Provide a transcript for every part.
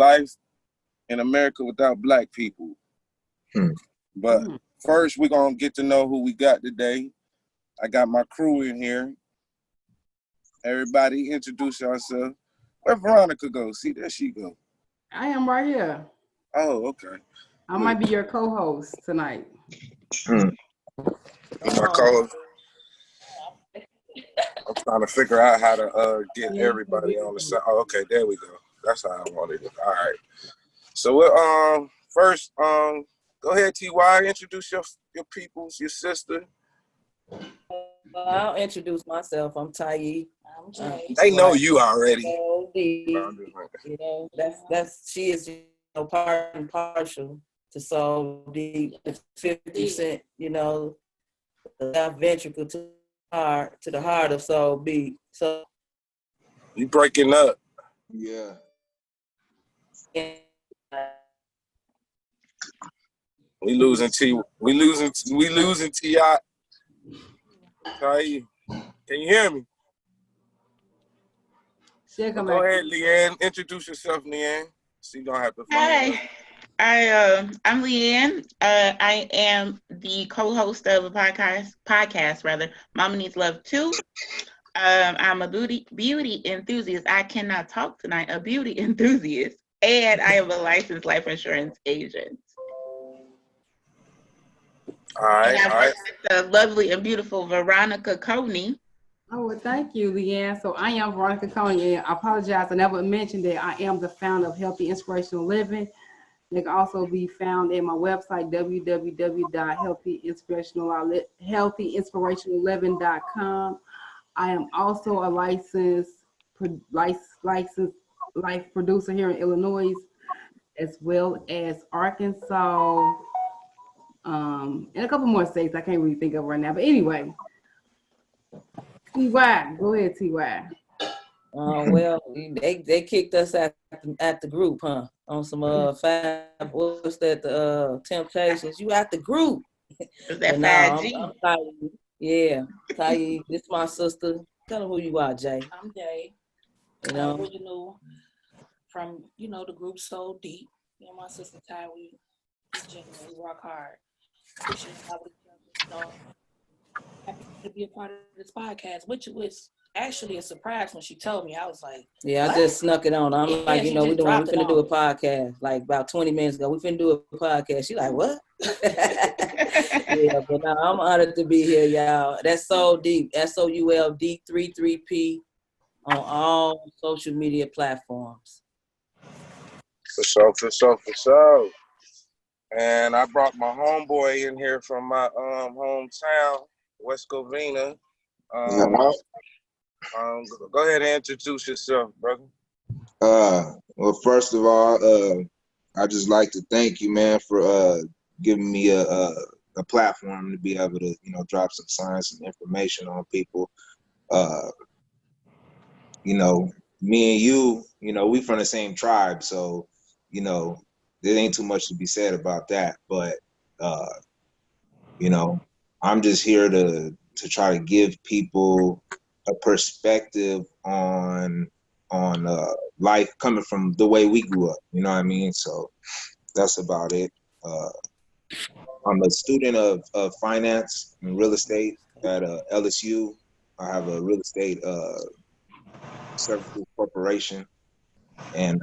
life in America without black people. But first, we're going to get to know who we got today. I got my crew in here. Everybody introduce yourself. Where Veronica go? See, there she go. I am right here. Oh, okay. I might be your co-host tonight. My co-host. I'm trying to figure out how to get everybody on the side. Oh, okay, there we go. That's how I wanted it. All right. So first, go ahead, TY. Introduce your peoples, your sister. Well, I'll introduce myself. I'm Tayi. I'm Jay. They know you already. You know, that's she is part and partial to Soul Deep, 50%. You know, that ventricle to the heart of Soul Beat. So you breaking up. Yeah. We losing T. We losing T.I. Tayi, can you hear me? Go ahead, Leanne. Introduce yourself, Leanne. She's gonna have to find I'm Leanne. I am the co-host of a podcast rather. Mama Needs Love Too. I'm a beauty enthusiast. I cannot talk tonight. A beauty enthusiast, and I am a licensed life insurance agent. All right, and I work with the lovely and beautiful Veronica Coney. Oh, well, thank you, Leanne. So I am Veronica Coney, and I apologize. I never mentioned that I am the founder of Healthy Inspirational Living. They can also be found at my website, www.healthyinspirationalliving.com. I am also a licensed life producer here in Illinois, as well as Arkansas, and a couple more states I can't really think of right now. But anyway, TY, go ahead, TY. Well, they kicked us at the group, huh? On some what's that? The Temptations. You at the group? Is that 5G? I'm Tayi. Yeah, Tayi. This my sister. Tell them who you are, Jay. I'm Jay. You know, original from the group Soul Deep. My sister Ty. We genuinely work hard. Appreciate happy to be a part of this podcast, which was actually a surprise when she told me. I was like, yeah, what? I just snuck it on. I'm like, we finna do a podcast. Like about 20 minutes ago, we finna do a podcast. She like, what? Yeah, but no, I'm honored to be here, y'all. That's Soul Deep, SOULD33P on all social media platforms. For sure. And I brought my homeboy in here from my hometown, West Covina. Go ahead and introduce yourself, brother. Well, first of all, I just like to thank you, man, for giving me a platform to be able to, drop some science and information on people. Me and you, we from the same tribe, so there ain't too much to be said about that. But I'm just here to try to give people a perspective on life coming from the way we grew up. You know what I mean? So that's about it. I'm a student of finance and real estate at LSU. I have a real estate services corporation, and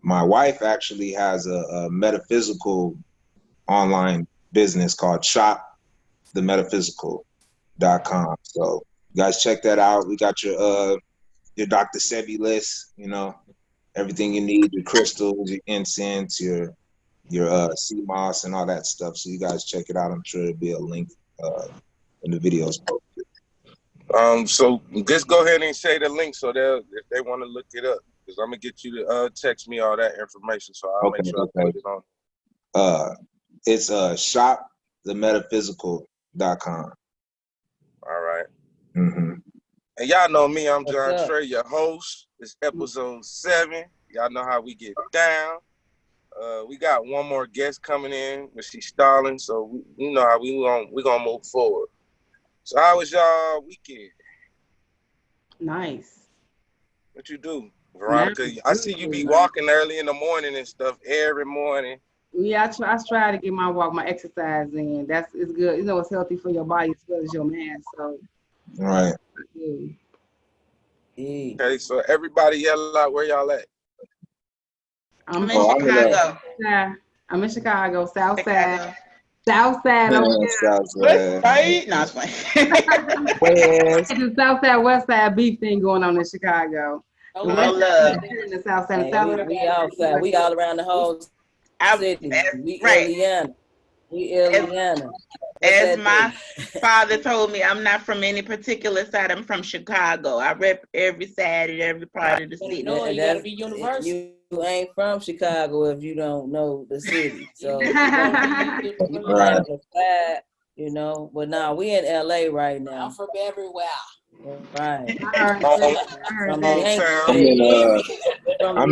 my wife actually has a metaphysical online business called shopthemetaphysical.com. So you guys check that out. We got your Dr. Sebi list, everything you need, your crystals, your incense, your sea moss and all that stuff. So you guys check it out. I'm sure there'll be a link in the videos posted. So just go ahead and say the link so if they want to look it up, because I'm gonna get you to text me all that information, so I'll make sure I put it on. It's shopthemetaphysical.com. All right. Mm-hmm. And y'all know me, I'm JonTre, your host. It's episode 7. Y'all know how we get down. We got one more guest coming in, but she's stalling, so you know how we gonna move forward. So how was y'all weekend? Nice. What you do? Veronica, I see you be walking early in the morning and stuff every morning. Yeah, I try to get my exercise in. It's good. You know, it's healthy for your body as well as your mind. So, Right. Okay, so everybody yell out where y'all at. I'm in Chicago. I'm in Chicago, South Chicago. Side. South Side. South Side. Right? No, it's fine. The South Side, West Side beef thing going on in Chicago. Oh, love. In the South Side. We outside. We all around the whole city. We Eliana. We Eliana. As my father told me, I'm not from any particular side. I'm from Chicago. I rep every side and every part of the city. No, you gotta be universal. You ain't from Chicago if you don't know the city. So right. You know, but now we in LA right now. I'm from everywhere. Right. I'm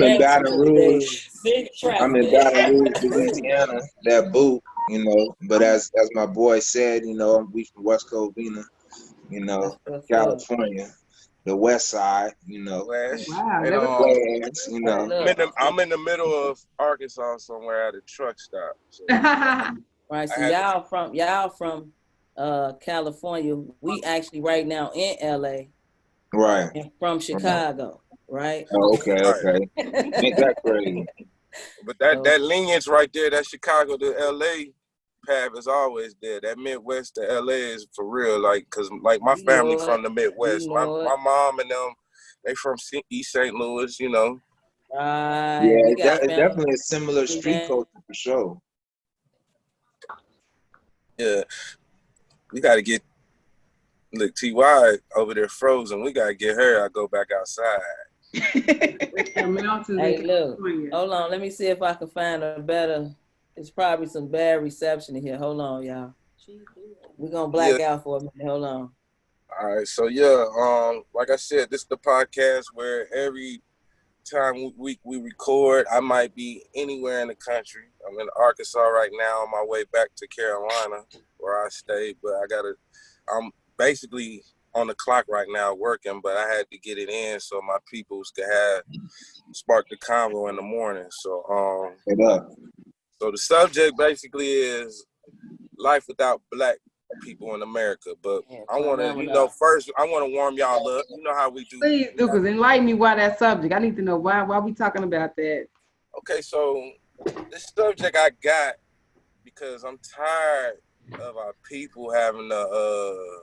in Baton Rouge. I'm in Baton Rouge, Louisiana. That boot, you know. But as my boy said, you know, we from West Covina, you know, California, the West Side, you know. West. Wow. And, you know. I'm in the middle of Arkansas somewhere at a truck stop. So. Right. So y'all from California. We actually right now in LA. Right. And from Chicago, right? Oh, okay. Ain't that crazy? But that lineage right there, that Chicago to LA path is always there. That Midwest to LA is for real. Like, cause like my family from the Midwest. My mom and them, they from East St. Louis, you know. Right. Yeah, it's definitely a similar street culture for sure. Yeah. We gotta get TY over there frozen. We gotta get her. I go back outside. Hey, look. Hold on. Let me see if I can find a better. It's probably some bad reception in here. Hold on, y'all. We're gonna black out for a minute. Hold on. All right. So like I said, this is the podcast where every time we record, I might be anywhere in the country. I'm in Arkansas right now on my way back to Carolina where I stay, but I'm basically on the clock right now working, but I had to get it in so my peoples could spark the convo in the morning. So so the subject basically is life without Black people in America. But I want to, first I want to warm y'all up. You know how we do. Please do, because enlighten me why that subject. I need to know why we talking about that. Okay, so this subject I got because I'm tired of our people having to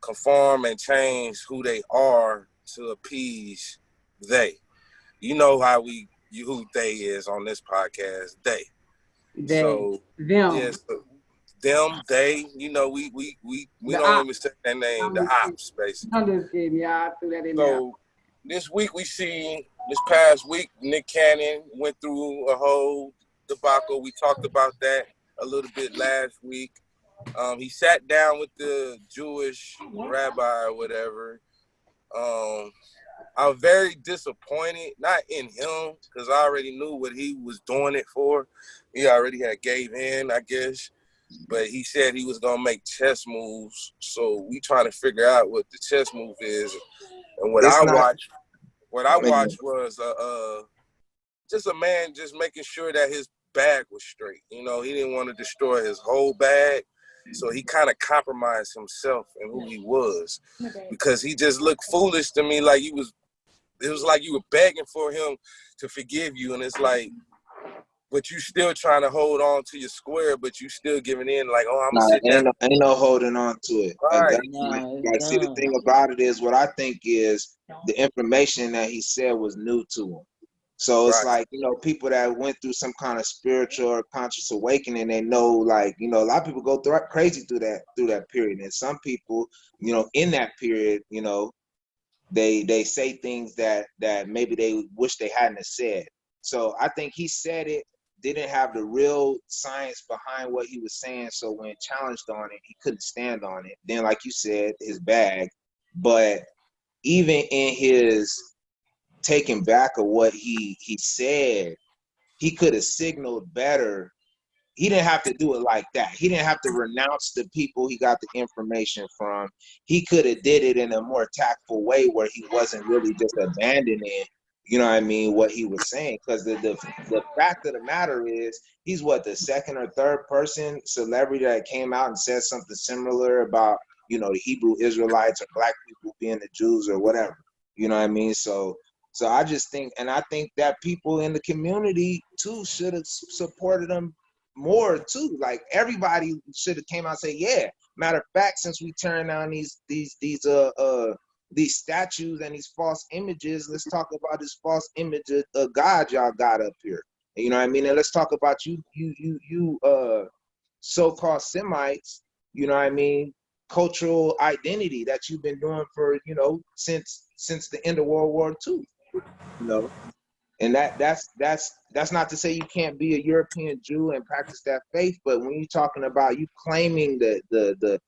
conform and change who they are to appease they. You know how who they is on this podcast. They. So them. Yes, them, they, you know, we don't even say their name, the ops, basically. I'm just kidding, y'all. I threw that in there. This past week, Nick Cannon went through a whole debacle. We talked about that a little bit last week. He sat down with the Jewish rabbi or whatever. I'm very disappointed, not in him, because I already knew what he was doing it for. He already had gave in, I guess. But he said he was going to make chess moves. So we trying to figure out what the chess move is. And what I watched was just a man just making sure that his bag was straight. You know, he didn't want to destroy his whole bag. So he kind of compromised himself and who he was. Because he just looked foolish to me, like it was like you were begging for him to forgive you. And it's like, but you still trying to hold on to your square, but you still giving in like, oh, I'm gonna sit down. Ain't no holding on to it. Right. See, the thing about it is, what I think is the information that he said was new to him. So it's like, you know, people that went through some kind of spiritual or conscious awakening, they know, like, you know, a lot of people go crazy through that period. And some people, you know, in that period, you know, they say things that maybe they wish they hadn't have said. So I think he said it, didn't have the real science behind what he was saying. So when challenged on it, he couldn't stand on it. Then, like you said, his bag. But even in his taking back of what he said, he could have signaled better he didn't have to do it like that. He didn't have to renounce the people he got the information from. He could have did it in a more tactful way where he wasn't really just abandoning, you know what I mean, what he was saying. Because the fact of the matter is, he's what, the second or third person, celebrity that came out and said something similar about, you know, the Hebrew Israelites or black people being the Jews or whatever. You know what I mean? So I just think, and I think that people in the community too should have supported him more too. Like everybody should have came out and say, yeah. Matter of fact, since we turned down these statues and these false images, let's talk about this false image of God y'all got up here. You know what I mean? And let's talk about you so-called Semites, you know what I mean, cultural identity that you've been doing for, you know, since the end of World War II. You know, and that's not to say you can't be a European Jew and practice that faith, but when you're talking about you claiming the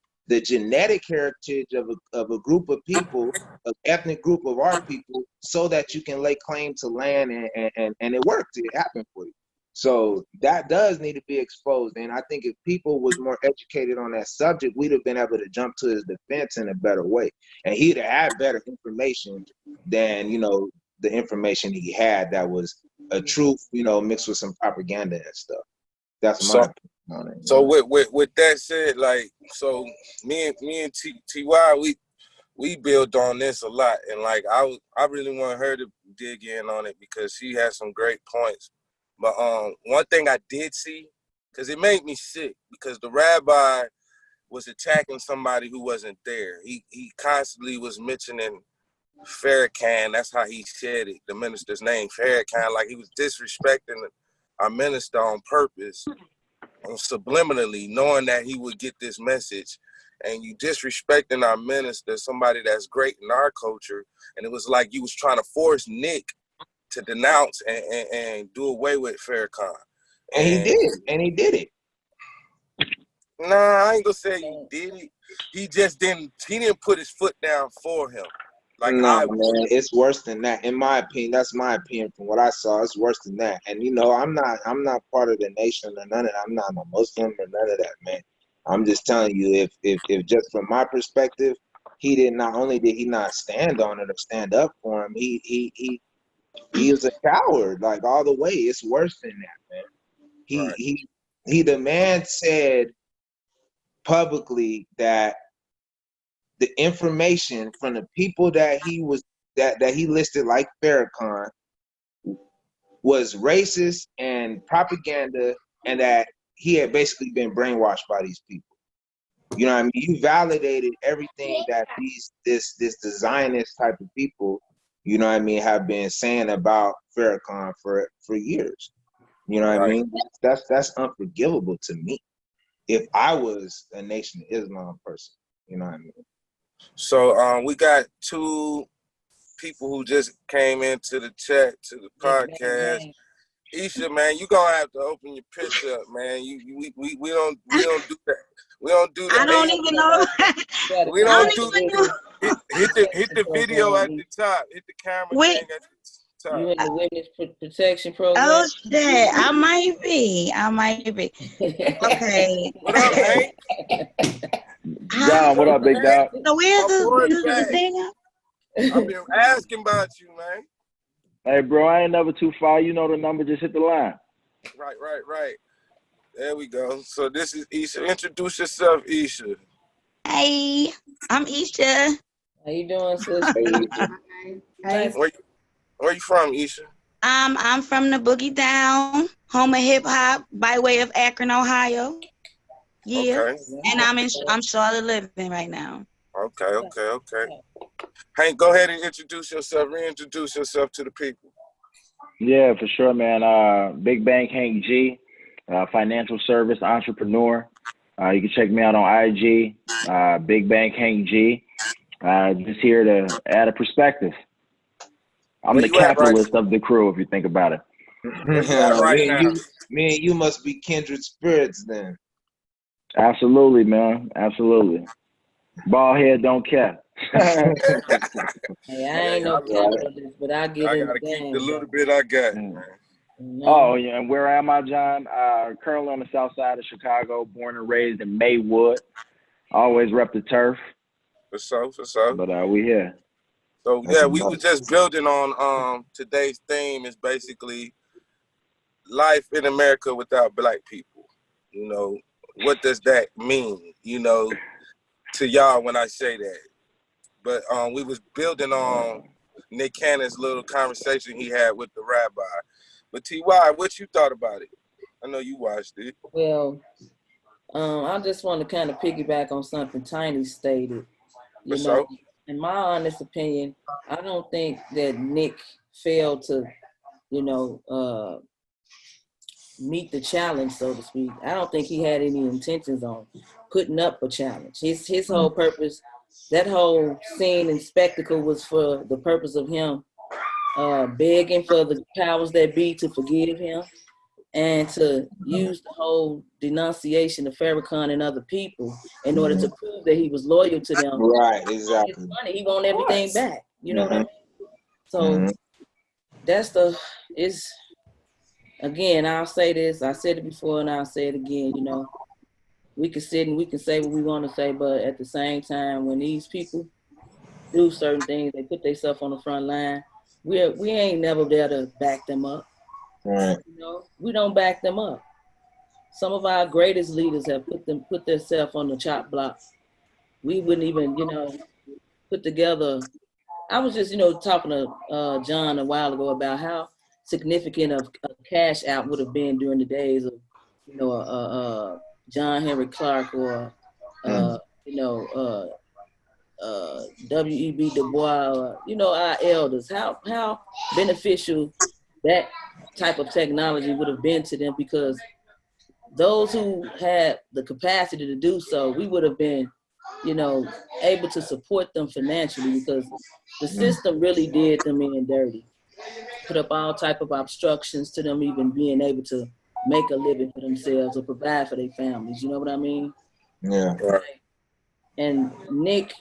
genetic heritage of a group of people, an ethnic group of our people, so that you can lay claim to land and it worked, it happened for you. So that does need to be exposed. And I think if people was more educated on that subject, we'd have been able to jump to his defense in a better way. And he'd have had better information than, you know, the information he had that was a truth, you know, mixed with some propaganda and stuff. That's my opinion on it. So with that said, like, so me and TY, we build on this a lot. And like, I really want her to dig in on it because she has some great points. But one thing I did see, because it made me sick, because the rabbi was attacking somebody who wasn't there. He constantly was mentioning Farrakhan. That's how he said it, the minister's name, Farrakhan, like he was disrespecting our minister on purpose, subliminally, knowing that he would get this message. And you disrespecting our minister, somebody that's great in our culture. And it was like you was trying to force Nick to denounce and do away with Farrakhan. And he did it. Nah, I ain't gonna say he did it. He didn't put his foot down for him. Like, no, man, it's worse than that. In my opinion, that's my opinion from what I saw. It's worse than that. And you know, I'm not part of the nation or none of that. I'm not a Muslim or none of that, man. I'm just telling you, if just from my perspective, not only did he not stand on it or stand up for him, he was a coward, like all the way. It's worse than that, man. The man said publicly that the information from the people that he listed like Farrakhan was racist and propaganda, and that he had basically been brainwashed by these people. You know what I mean? You validated everything that this Zionist type of people, you know what I mean, have been saying about Farrakhan for years. You know what I mean? That's unforgivable to me. If I was a Nation of Islam person, you know what I mean? So we got two people who just came into the chat to the podcast. Isha, man, you gonna have to open your picture up, man. We don't do that. We don't do that. I don't even know. We don't do that. Hit the video at the top. Hit the camera thing at the top. You in the witness protection program? Oh shit! I might be. Okay. What up, Hank? John, what up, big dog? So where's the thing? I've been asking about you, man. Hey, bro, I ain't never too far. You know the number, just hit the line. Right. There we go. So this is Isha. Introduce yourself, Isha. Hey, I'm Isha. How you doing, sis? Hey. Where you from, Isha? I'm from the Boogie Down, home of hip hop, by way of Akron, Ohio. Yeah, okay. And I'm Charlotte living right now. Okay. Hank, go ahead and reintroduce yourself to the people. Yeah, for sure, man. Big Bank Hank G, financial service entrepreneur. You can check me out on IG, Big Bank Hank G. Just here to add a perspective. I'm the capitalist of the crew, if you think about it. Me and you must be kindred spirits then. Absolutely, man. Absolutely. Bald head don't care. Hey, I ain't no capitalist, but I get in the game. The little bit I got, man. Oh, yeah. And where am I, John? Currently on the south side of Chicago, born and raised in Maywood. Always rep the turf. For sure. But we here. So yeah, we were just building on today's theme is basically life in America without black people. You know, what does that mean? You know, to y'all when I say that. But we was building on Nick Cannon's little conversation he had with the rabbi. But T.Y., what you thought about it? I know you watched it. Well, I just want to kind of piggyback on something Tiny stated. You know, in my honest opinion, I don't think that Nick failed to, you know, meet the challenge, so to speak. I don't think he had any intentions on putting up a challenge. His whole purpose, that whole scene and spectacle was for the purpose of him begging for the powers that be to forgive him and to use the whole denunciation of Farrakhan and other people in order to prove that he was loyal to them. Right, exactly. He want everything back. You know what I mean? So that's again, I'll say this, I said it before and I'll say it again, you know, we can sit and we can say what we want to say, but at the same time, when these people do certain things, they put themselves on the front line, we ain't never there to back them up. Right. You know, we don't back them up. Some of our greatest leaders have put themselves on the chop block. We wouldn't even, you know, put together. I was just, you know, talking to John a while ago about how significant of a cash out would have been during the days of, you know, John Henry Clark or, you know, W.E.B. Du Bois, or, you know, our elders. How beneficial that type of technology would have been to them, because those who had the capacity to do so, we would have been, you know, able to support them financially, because the system really did them in dirty. Put up all type of obstructions to them even being able to make a living for themselves or provide for their families. You know what I mean? Yeah. And Nick,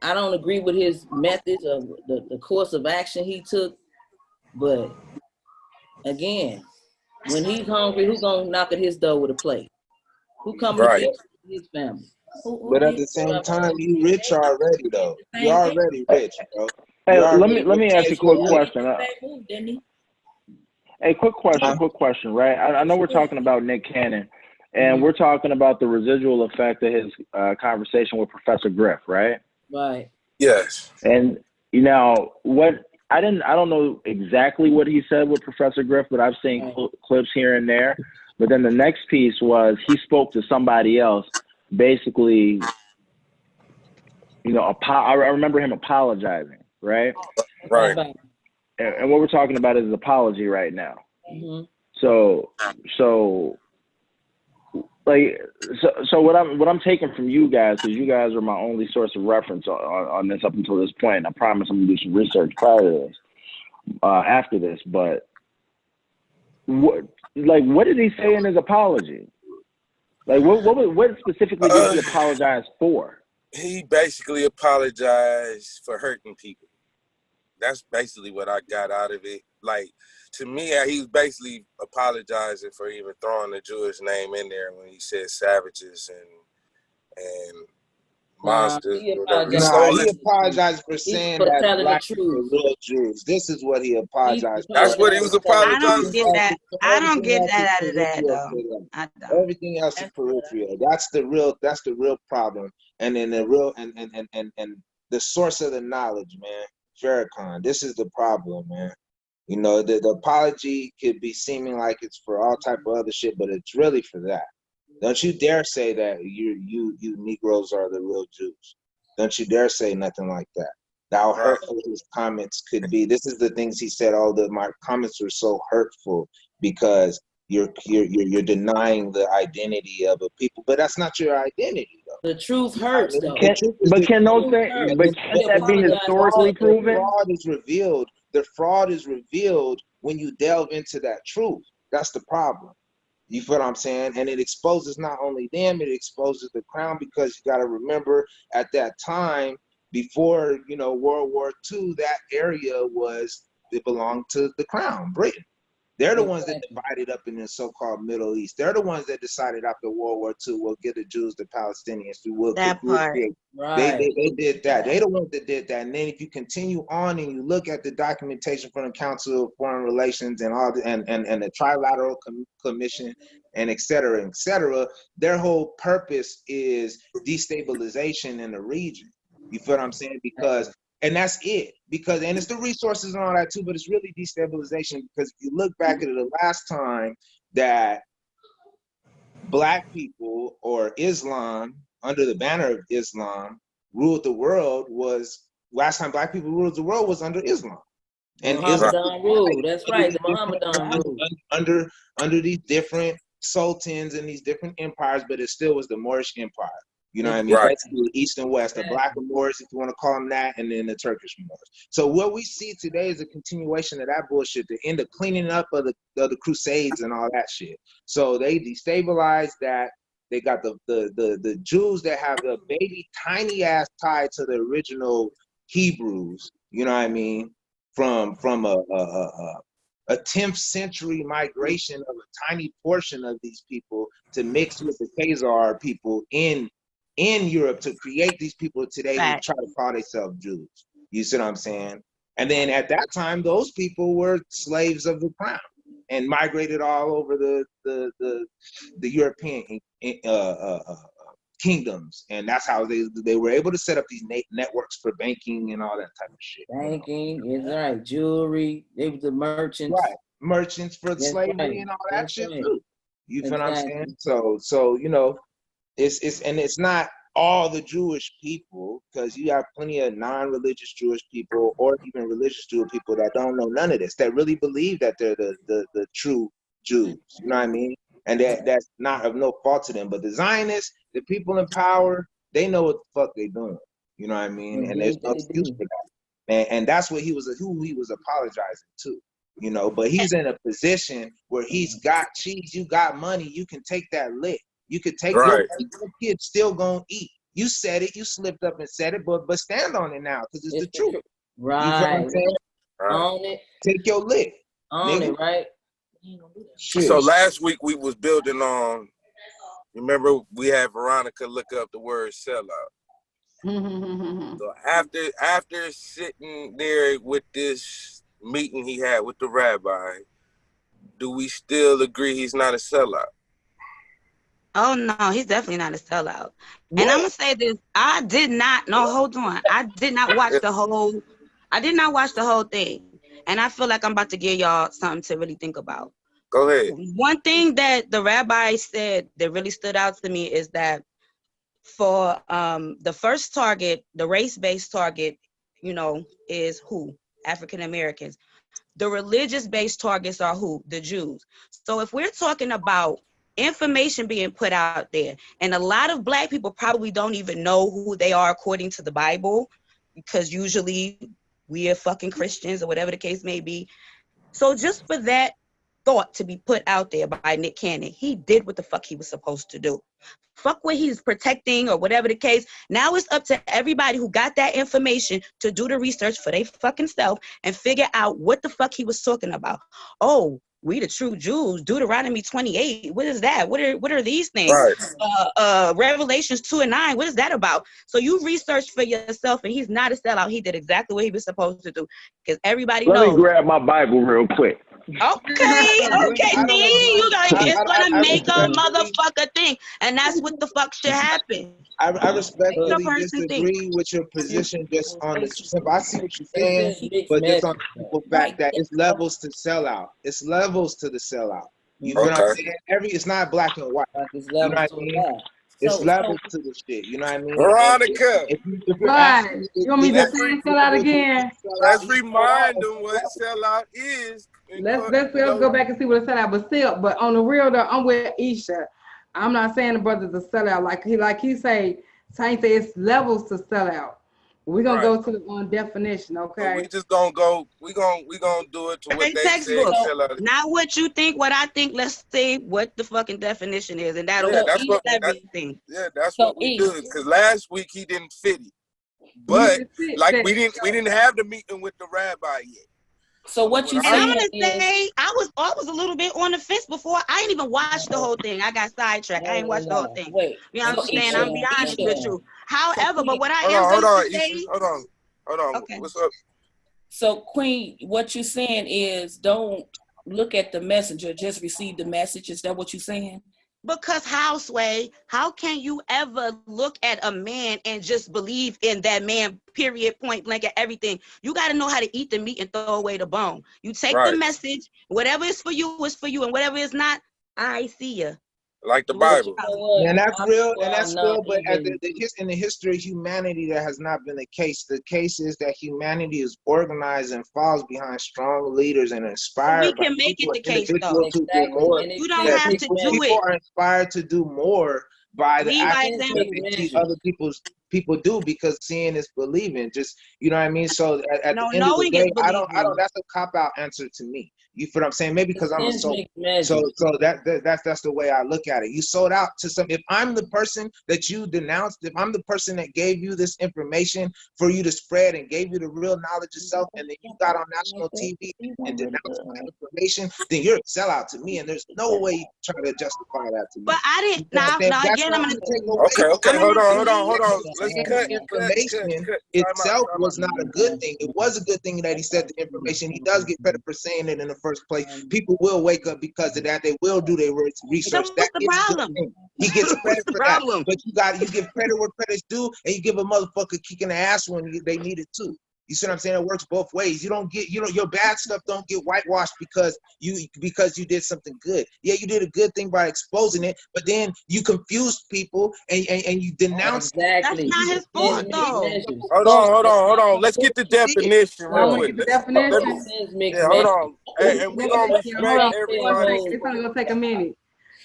I don't agree with his methods of the course of action he took, but again, when he's hungry, who gonna knock at his door with a plate? Who coming to feed his family? But at the same time, you rich already though. You're already rich, bro. Hey, let me ask you a quick question. Hey, quick question, right? I know we're talking about Nick Cannon, and we're talking about the residual effect of his conversation with Professor Griff, right? Right. Yes. And you know what? I don't know exactly what he said with Professor Griff, but I've seen clips here and there. But then the next piece was he spoke to somebody else, basically. You know, I remember him apologizing, right? Right. And what we're talking about is apology right now. Mm-hmm. So what I'm taking from you guys, because you guys are my only source of reference on this up until this point. I promise I'm gonna do some research prior to this, after this. But what did he say in his apology? Like what specifically did he apologize for? He basically apologized for hurting people. That's basically what I got out of it. Like, to me, he was basically apologizing for even throwing the Jewish name in there when he said savages and monsters. He apologized for saying that black people are real Jews. This is what he apologized for. That's what he was apologizing for. I don't get that out of that though. I don't. Everything else is peripheral. That's the real problem. And then the real and the source of the knowledge, man. Farrakhan. This is the problem, man. You know, the apology could be seeming like it's for all type of other shit, but it's really for that. Don't you dare say that you Negroes are the real Jews. Don't you dare say nothing like that. How hurtful his comments could be. This is the things he said. My comments were so hurtful because you're denying the identity of a people, but that's not your identity though. The truth hurts though. Can that be historically proven? The fraud is revealed when you delve into that truth. That's the problem. You feel what I'm saying? And it exposes not only them, it exposes the crown, because you got to remember at that time, before, you know, World War II, that area it belonged to the crown, Britain. They're the ones that divided up in the so-called Middle East. They're the ones that decided after World War II, we'll give the Jews the Palestinians. That part. They did that. They the ones that did that. And then if you continue on and you look at the documentation from the Council of Foreign Relations and all the, and the Trilateral Commission and et cetera, their whole purpose is destabilization in the region. You feel what I'm saying? Because and that's it. Because and it's the resources and all that too, but it's really destabilization. Because if you look back at the last time that Black people or Islam, under the banner of Islam, ruled the world was last time Black people ruled the world was under Islam. And Muhammadan rule. That's right. The Muhammadan rule. Under these different sultans and these different empires, but it still was the Moorish Empire. You know what I mean? Right. Basically, East and West, the Black Moors, if you want to call them that, and then the Turkish Moors. So what we see today is a continuation of that bullshit, the end of cleaning up of the Crusades and all that shit. So they destabilized that. They got the Jews that have the baby tiny ass tie to the original Hebrews. You know what I mean? From a 10th century migration of a tiny portion of these people to mix with the Khazar people in Europe to create these people today who try to call themselves Jews. You see what I'm saying? And then at that time, those people were slaves of the crown and migrated all over the European kingdoms, and that's how they were able to set up these networks for banking and all that type of shit. Banking is right, jewelry. They were the merchants, right? Merchants for slavery and all that shit too. You feel what I'm saying? So you know, it's not all the Jewish people, because you have plenty of non-religious Jewish people or even religious Jewish people that don't know none of this, that really believe that they're the true Jews. You know what I mean? And that's not of no fault to them. But the Zionists, the people in power, they know what the fuck they're doing. You know what I mean? And there's no excuse for that. And that's what who he was apologizing to. You know, but he's in a position where he's got cheese, you got money, you can take that lick. You could take your kid still gonna eat. You said it, you slipped up and said it, but stand on it now because it's the truth. Right. You know what I'm saying? Own it. Take your lick. Own it, right? So last week we was building on, remember we had Veronica look up the word sellout. So after sitting there with this meeting he had with the rabbi, do we still agree he's not a sellout? Oh no, he's definitely not a sellout. What? And I'm gonna say this: I did not watch the whole thing, and I feel like I'm about to give y'all something to really think about. Go ahead. One thing that the rabbi said that really stood out to me is that for the first target, the race-based target, you know, is who? African Americans. The religious-based targets are who? The Jews. So if we're talking about information being put out there, and a lot of Black people probably don't even know who they are according to the Bible, because usually we are fucking Christians or whatever the case may be. So just for that thought to be put out there by Nick Cannon, he did what the fuck he was supposed to do. Fuck what he's protecting or whatever the case. Now it's up to everybody who got that information to do the research for their fucking self and figure out what the fuck he was talking about. Oh, we the true Jews, Deuteronomy 28. What is that? What are these things? Right. Revelations 2:9. What is that about? So you research for yourself, and he's not a sellout. He did exactly what he was supposed to do, because everybody knows. Let me grab my Bible real quick. Okay, it's gonna make a motherfucker think, and that's what the fuck should happen. I respectfully disagree with your position just on the. I see what you're saying, but just on the simple fact that it's levels to sellout. It's levels to the sellout. You know what I'm saying? It's not black and white. It's levels to that. It's levels to the shit. You know what I mean? Veronica. You want me to say sellout again? Let's remind them what sellout is. Let's go back and see what a sellout. But on the real though, I'm with Isha. I'm not saying the brother's a sellout. Like he say it's levels to sellout. We're gonna go to the definition, okay? So we just gonna go. We gonna do it to what they say. Not what you think, what I think. Let's see what the fucking definition is, and that'll ease everything. That's what we do. Because last week he didn't fit it, but we didn't have the meeting with the rabbi yet. So what you And I'm saying gonna say I was a little bit on the fence before. I didn't even watch the whole thing. I got sidetracked. I didn't watch the whole thing. Wait. You understand? I'm be honest with you. However, but what I am hold going on, to say, hold on. Okay. What's up? So Queen, what you're saying is don't look at the messenger, just receive the message. Is that what you're saying? because how can you ever look at a man and just believe in that man, period, point blank at everything? You got to know how to eat the meat and throw away the bone. You take the message, whatever is for you is for you, and whatever is not, I see you. Like the Bible. And that's real, but in the history of humanity, that has not been the case. The case is that humanity is organized and falls behind strong leaders and inspired. We can make it the case, though. To do more. You don't have to do it. People are inspired to do more by the actions that they see other people do, because seeing is believing. Just, you know what I mean? So at the end of the day, I don't. That's a cop-out answer to me. You feel what I'm saying? Maybe because I'm a soul. So that's the way I look at it. You sold out to some. If I'm the person that you denounced, if I'm the person that gave you this information for you to spread and gave you the real knowledge of self, and then you got on national TV and denounced my information, then you're a sellout to me, and there's no way you try to justify that to me. But I didn't. Now again, I'm gonna take away. Okay. Hold on. Let's cut. Information itself was not a good thing. It was a good thing that he said the information. He does get credit for saying it in the first place. People will wake up because of that. They will do their research. That's the problem. He gets credit for that. But you give credit where credit's due, and you give a motherfucker kick in the ass when they need it too. You see what I'm saying? It works both ways. You don't get, your bad stuff don't get whitewashed because you did something good. Yeah, you did a good thing by exposing it, but then you confused people and you denounced. Exactly. That's not his fault, though. Hold on. Let's get the definition real quick. Yeah, hold on. And we're gonna respect everybody. It's only gonna take a minute.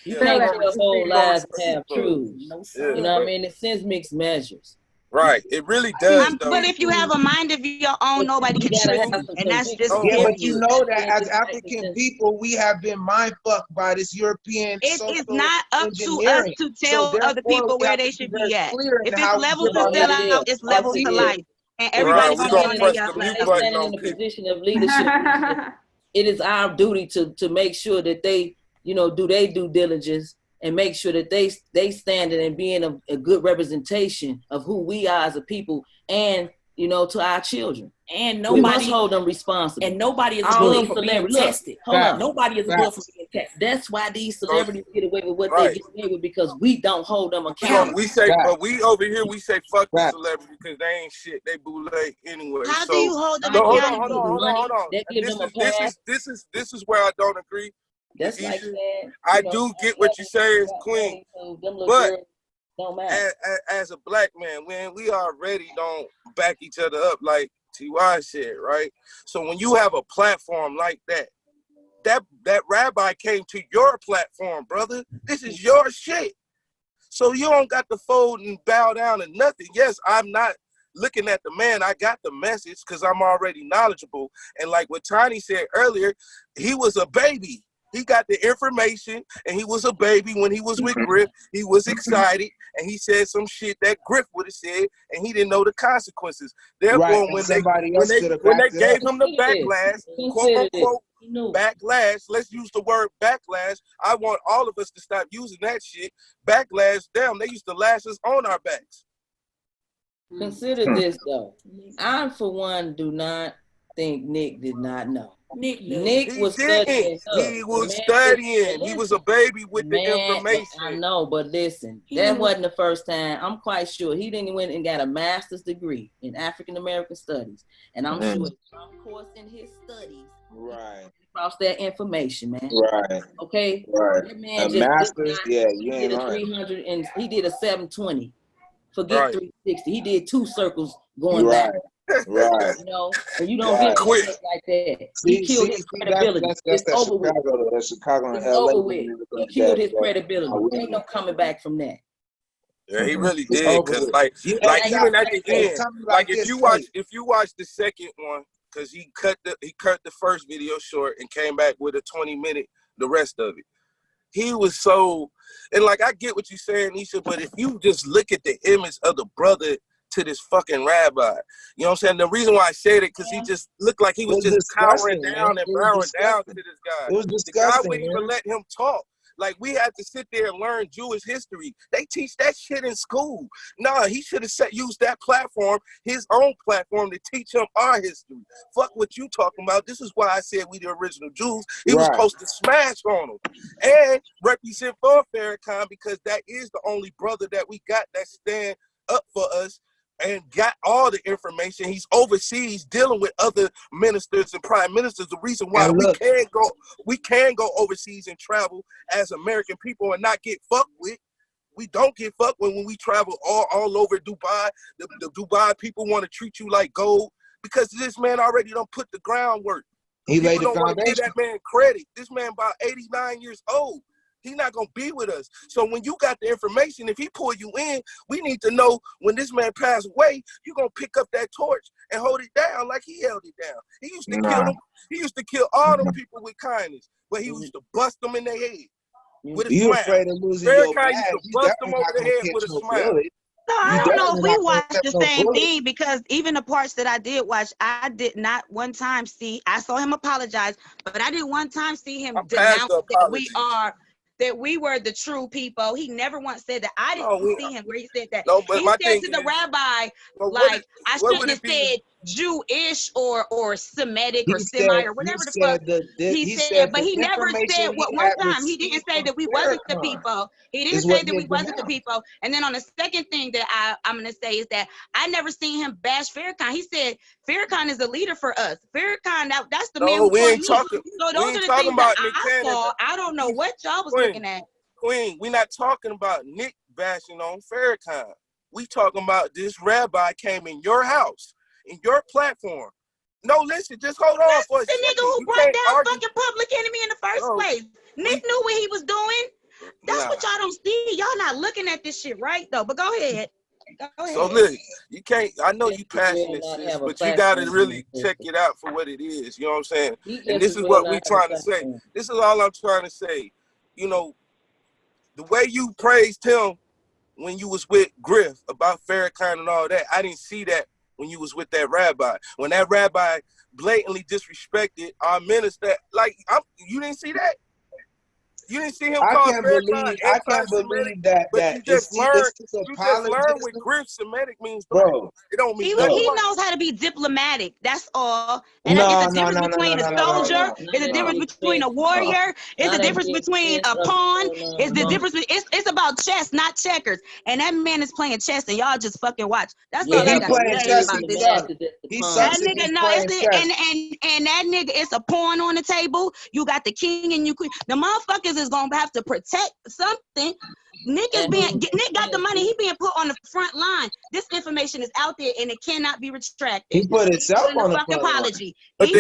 You can't tell whole lies to have truths. You know what I mean? It sends mixed measures. Right, it really does. But if you have a mind of your own, nobody can trick you, and that's just but you know that as African people, we have been mind fucked by this European. It is not up to us to tell other people where they should be at. If it's levels to fill out, it's levels to life, and everybody should be on their standing in a position of leadership. It is our duty to make sure that they, do their due diligence and make sure that they standing and being a good representation of who we are as a people, and to our children. And nobody we must hold them responsible. And nobody is above for being tested. Hold on. Nobody is above for being tested. That's why these celebrities get away with what they get away with, because we don't hold them accountable. We say, but we over here we say fuck the celebrity because they ain't shit. They bootleg anyway. How do you hold them accountable? Hold on. This is where I don't agree. That's like saying, I do get what you say as Queen, but as a black man, when we already don't back each other up, like T.Y. said, right? So when you have a platform like that rabbi came to your platform, brother. This is your shit. So you don't got to fold and bow down and nothing. Yes, I'm not looking at the man. I got the message because I'm already knowledgeable. And like what Tiny said earlier, he was a baby. He got the information, and he was a baby when he was with Griff. He was excited, and he said some shit that Griff would have said, and he didn't know the consequences. Therefore, when they gave him the backlash, quote unquote backlash, let's use the word backlash. I want all of us to stop using that shit. Backlash, damn, they used to lash us on our backs. Consider this though. I, for one, do not think Nick did not know. Nick was studying. He was studying. He was a baby with the information. I know, but listen, that wasn't the first time. I'm quite sure he didn't went and got a master's degree in African American studies, and I'm sure some course in his studies. Right. Across that information, man. Right. Okay. Right. That man a master's. Yeah, you ain't right. 300 and he did a 720. Forget 360. He did 2 circles going back. Right. And you don't get quit like that. He killed his credibility. That's over with. That's Chicago and LA. Over with. He killed his credibility. Ain't no coming back from that. Yeah, he really did. Because like even at the end, like if you watch the second one, because he cut the first video short and came back with a 20-minute, the rest of it. He was so, and like I get what you're saying, Isha, but if you just look at the image of the brother to this fucking rabbi. You know what I'm saying? The reason why I said it, because he just looked like he was just cowering down and bowing down to this guy. It was The guy disgusting, wouldn't even let him talk. Like, we had to sit there and learn Jewish history. They teach that shit in school. Nah, he should have used that platform, his own platform, to teach him our history. Fuck what you talking about. This is why I said we the original Jews. He was supposed to smash on them and represent for Farrakhan, because that is the only brother that we got that stand up for us and got all the information. He's overseas dealing with other ministers and prime ministers. The reason why we can go overseas and travel as American people and not get fucked with. We don't get fucked when we travel all over Dubai. The Dubai people want to treat you like gold because this man already done put the groundwork. He laid the foundation. Don't want to give that man credit. This man about 89 years old. He's not going to be with us. So when you got the information, if he pull you in, we need to know when this man passed away, you're going to pick up that torch and hold it down like he held it down. He used to kill them. He used to kill all them people with kindness, but he used to bust them in their head with a smile. You afraid of losing your bag? Used to bust them over the head with a smile. No, I don't know if we watched the same thing, because even the parts that I did watch, I did not one time see, I saw him apologize, but I didn't one time see him denounce that we were the true people. He never once said that. I didn't see him where he said that. No, but he said to the rabbi, like, I shouldn't have said Jewish or Semitic or Semi or whatever the fuck he said, but he never said one time. He didn't say that we wasn't the people. He didn't say that we wasn't the people. And then on the second thing that I'm going to say is that I never seen him bash Farrakhan. He said Farrakhan is a leader for us. Farrakhan, that's the man who we ain't talking. So those are the things that I saw. I don't know what y'all was looking at. Queen, we're not talking about Nick bashing on Farrakhan. We talking about this rabbi came in your house, in your platform. No, listen, just hold on for a second. The nigga who brought down fucking Public Enemy in the first place. Nick knew what he was doing. That's what y'all don't see. Y'all not looking at this shit right though. But go ahead. So look, you can't. I know you passionate, sis, but you gotta really check it out for what it is. You know what I'm saying? And this is what we trying to say. This is all I'm trying to say. You know, the way you praised him when you was with Griff about Farrakhan and all that, I didn't see that when you was with that rabbi. When that rabbi blatantly disrespected our minister, like, you didn't see that? You didn't see him call Farrakhan. I can't believe that. But you just learned what Griff Semitic means. Bro, it don't mean he knows how to be diplomatic. That's all. And it's a difference between a soldier. It's a difference between a warrior. It's a difference between a pawn. It's the difference. It's about chess, not checkers. And that man is playing chess, and y'all just fucking watch. That's all I got to say about this. That nigga, no, and that nigga, it's a pawn on the table. You got the king and you queen. The motherfuckers is gonna have to protect something. Nick got the money. He being put on the front line. This information is out there and it cannot be retracted. He put himself on the fucking apology. When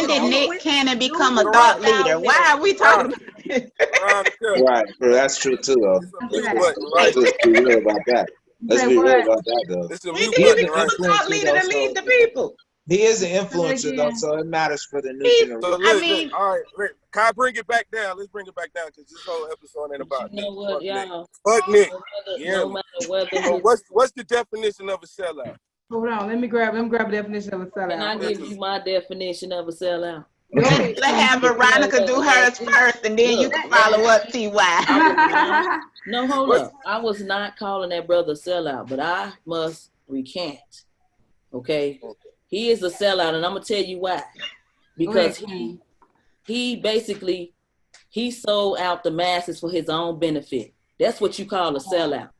did Nick Cannon become a thought leader? Why are we talking about this? Right, that's true too, though. Let's just be real about that. Let's be real about that, though. When did he become a thought leader to lead the people? He is an influencer, though, so it matters for the new generation. So listen, all right, can I bring it back down? Let's bring it back down, because this whole episode ain't about Nick. You know what, y'all? Fuck Nick. No matter whether so what's the definition of a sellout? Hold on, let me grab a definition of a sellout. Can I give you my definition of a sellout? Let's have Veronica do hers first, and then you can follow up, T.Y. No, hold up. I was not calling that brother a sellout, but I must recant. Okay? He is a sellout, and I'm gonna tell you why. Because he basically sold out the masses for his own benefit. That's what you call a sellout.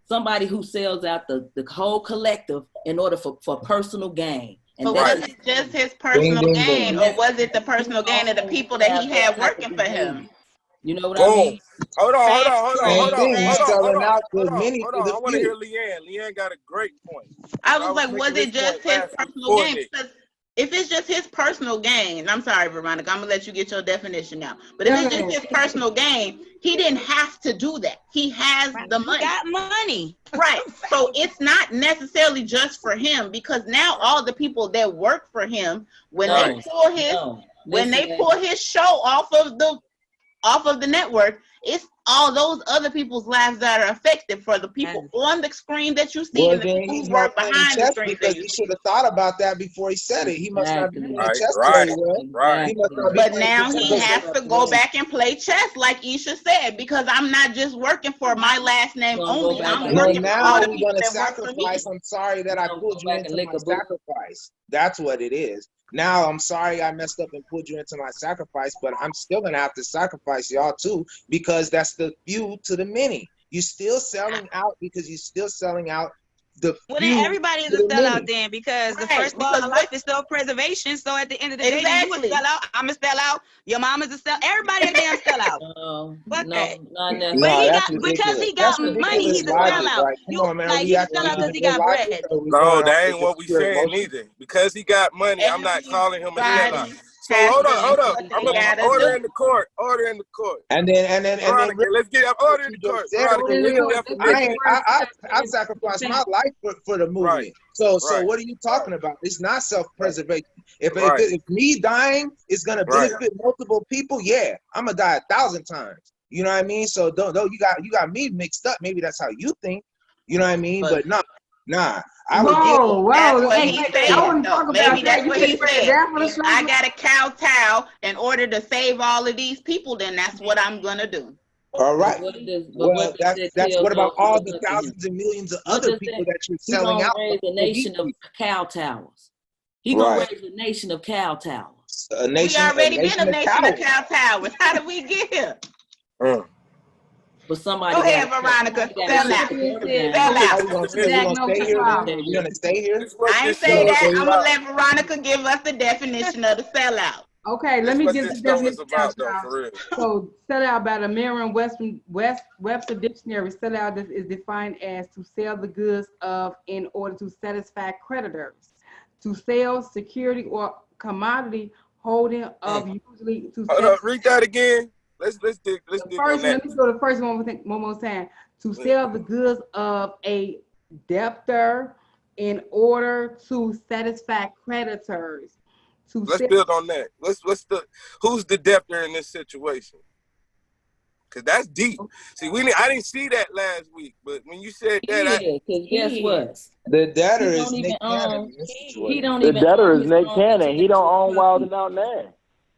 Somebody who sells out the whole collective in order for personal gain. And but was it just his personal gain, or was it the personal gain of the people that he had working for him? You know what I mean? Hold on. I want to hear Leanne. Leanne got a great point. I was like, was it just his personal gain? Because if it's just his personal gain, I'm sorry, Veronica, I'm going to let you get your definition now. But if it's just his personal gain, he didn't have to do that. He has the money. He got money. Right. So it's not necessarily just for him, because now all the people that work for him, when they pull his show off of the network, It's all those other people's lives that are affected. For the people on the screen that you see, and the people who work behind the screen. Because he should have thought about that before he said it. He must not be playing chess right, very well. right. He must not be But playing now chess he because has to go back and play chess, like Isha said, because I'm not just working for my last name only. I'm working for all the people that work for me. I'm sorry that I pulled you into my sacrifice. That's what it is. Now I'm sorry I messed up and pulled you into my sacrifice, but I'm still gonna have to sacrifice y'all too, because that's the few to the many. You're still selling out because you're still selling out the well, then everybody is a sellout then, because the first law of life is self-preservation. So at the end of the day, you a sellout, I'm a sellout, your mom is a sellout, everybody a damn sellout. No, Not necessarily. But he got, because he got money, he's a sellout. Right? Come on, man. Like he's a sellout because he got bread. No, that ain't what we saying either. Because he got money, I'm not calling him a sellout. So hold up. I'm gonna order in the court. And then Veronica, let's get order in the court. I sacrificed my life for the movement. Right. So what are you talking about? It's not self-preservation. If me dying is gonna benefit multiple people, yeah, I'm gonna die 1,000 times. You know what I mean? So don't you got me mixed up. Maybe that's how you think. You know what I mean? But nah. I would that's what he said. Maybe that's what he said. I got to kowtow in order to save all of these people, then that's what I'm gonna do. All right. That's what about all the thousands and millions of other people that you're selling out? Raise a nation of cow towers. He gonna raise a nation of cow towers. We already been a nation of cow towers. How did we get here? But somebody go ahead, Veronica. Sell out. You gonna stay here? I ain't say that. I'm gonna let Veronica give us the definition of the sellout. Okay, let me give the definition out. So, sellout by the Merriam-Webster Dictionary, sellout is defined as to sell the goods of in order to satisfy creditors, to sell security or commodity holding of usually to. Hold up, read that again. Let's dig on that. Let me go to the first one more time. To sell the goods of a debtor in order to satisfy creditors. Let's build on that. Who's the debtor in this situation? Because that's deep. See, I didn't see that last week, but when you said that, because guess what? The debtor is Nick Cannon. The debtor is Nick Cannon. He don't own Wild and Out now.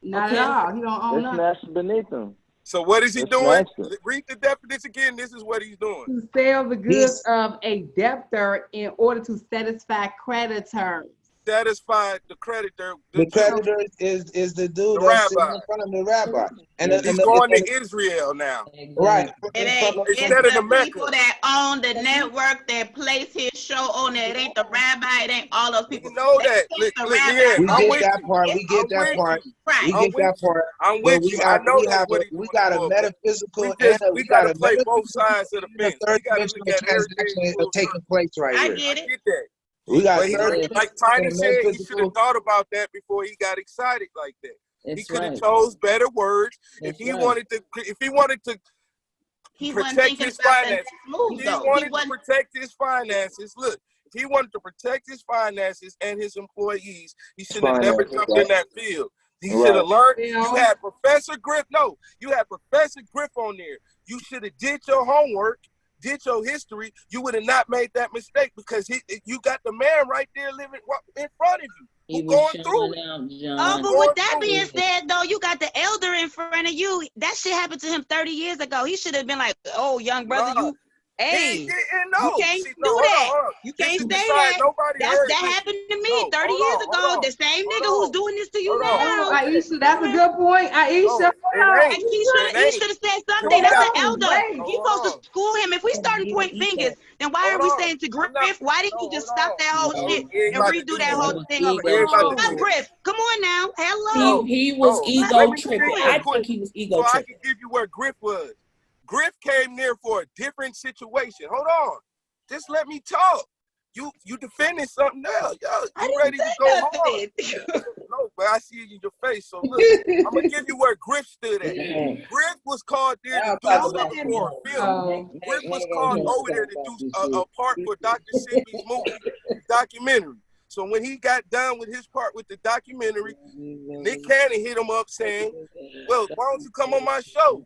Not at all. He don't own nothing. It's snatched beneath him. So what is he doing? Read the definition again. This is what he's doing. To sell the goods of a debtor in order to satisfy creditors. Satisfy the creditor. The creditor is the dude that's sitting in front of the rabbi. And he's going to Israel now. Right. Instead of the people that own the network that place his show on it. It ain't the rabbi. It ain't all those people. You know that. We get that part. We get that part. I'm with you. I know that's what we got a metaphysical we got to play both sides of the fence. Third dimensional transaction taking place right here. I get it. We got like Tiny said, he should have thought about that before he got excited like that. He could have chose better words if he wanted to protect his finances. Protect his finances. Look, if he wanted to protect his finances and his employees, he should have never jumped in that field. He should have learned. You had Professor Griff. No, you had Professor Griff on there. You should have did your homework. Did your history, you would have not made that mistake because you got the man right there living in front of you. Going through but with that being said, though, you got the elder in front of you. That shit happened to him 30 years ago. He should have been like, "Oh, young brother, you can't do that. You can't say that. That happened to me 30 years ago. The same nigga who's doing this to you now." Aisha, that's a good point. Aisha, he should have said something. That's an elder. He's supposed to school him. If we starting pointing fingers, then why are we saying to Griff? Why didn't he just stop that whole shit and redo that whole thing over? I'm Griff. Come on now. Hello. He was ego tripping. I think he was ego tripping. So I can give you where Griff was. Griff came there for a different situation. Hold on. Just let me talk. You defending something else. You ready to go hard. No, but I see it in your face. So look, I'm going to give you where Griff stood at. Griff was called there to do something for a film. Griff was called over there to do a part for Dr. Simmy's movie, documentary. So when he got done with his part with the documentary, Nick Cannon hit him up saying, "Well, why don't you come on my show?"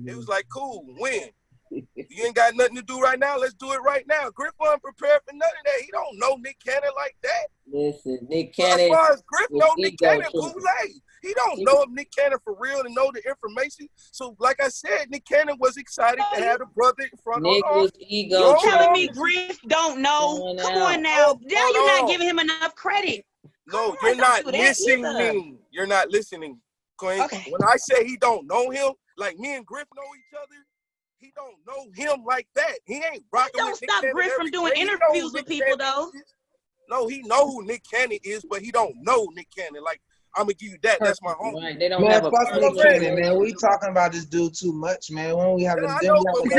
It was like, cool, when? You ain't got nothing to do right now, let's do it right now. Griff wasn't prepared for none of that. He don't know Nick Cannon like that. Listen, Nick Cannon. As far as Griff know Nick Cannon, bootleg. He don't know Nick Cannon for real and know the information. So, like I said, Nick Cannon was excited to have the brother in front of him. Nick was ego. Telling me Griff don't know. Come on now. Now you're not giving him enough credit. No, you're not listening. You're not listening, Queen. Okay. When I say he don't know him, like me and Griff know each other, he don't know him like that. He ain't rocking with Nick Cannon. Don't stop Griff from doing interviews with people, though. No, he know who Nick Cannon is, but he don't know Nick Cannon. Like, I'm gonna give you that. That's my homie. Right. They don't have a Nick Cannon, man. We talking about this dude too much, man. When we have a it's not even that's what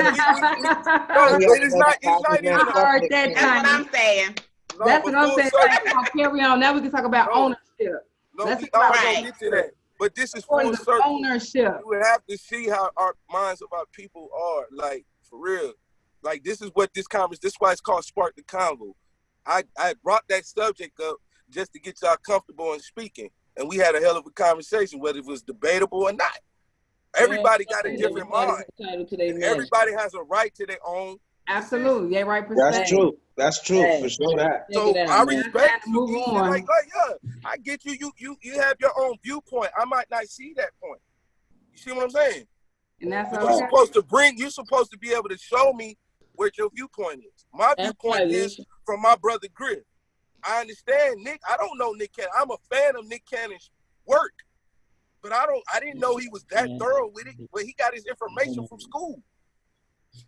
I'm saying. That's what I'm saying. Carry on. Now we can talk about ownership. No, we all gonna get to that. But this is full circle. Ownership. You would have to see how our minds of our people are, like, for real. Like, this is what this is why it's called Spark the Convo. I brought that subject up just to get y'all comfortable in speaking. And we had a hell of a conversation, whether it was debatable or not. Everybody got a different mind. And everybody has a right to their own. Absolutely. Yeah, right perspective. That's true. That's true. For sure that. So I respect you. Move on. Like, I get you. You have your own viewpoint. I might not see that point. You see what I'm saying? And that's what you're supposed to be able to show me what your viewpoint is. My viewpoint is from my brother Griff. I understand Nick. I don't know Nick Cannon. I'm a fan of Nick Cannon's work, but I didn't know he was that thorough with it. But he got his information from school,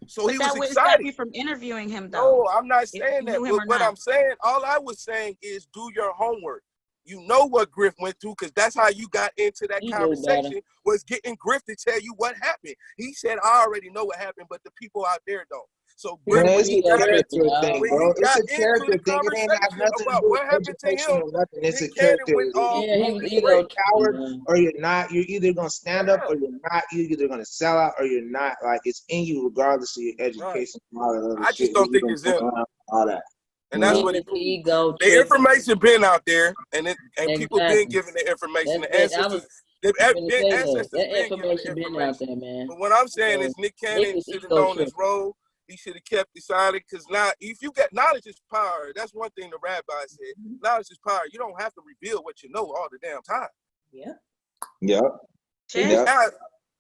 so he was excited. From interviewing him, though. No, I'm not saying that. But what I'm saying, all I was saying is do your homework. You know what Griff went through because that's how you got into that conversation. Was getting Griff to tell you what happened. He said, "I already know what happened, but the people out there don't." So it's a character thing, bro. It's a character thing. It ain't have nothing to do with education or nothing. It's a character. You're a coward or you're not. You're either gonna stand up or you're not. You're either gonna sell out or you're not. Like, it's in you regardless of your education. Right. I just don't think it's in all that. And that's what the information been out there, and people been giving the information. The ancestors, that information been out there, man. But what I'm saying is Nick Cannon should have known his role. He should have kept it silent because now, if you get knowledge is power, that's one thing the rabbi said. Knowledge is power. You don't have to reveal what you know all the damn time.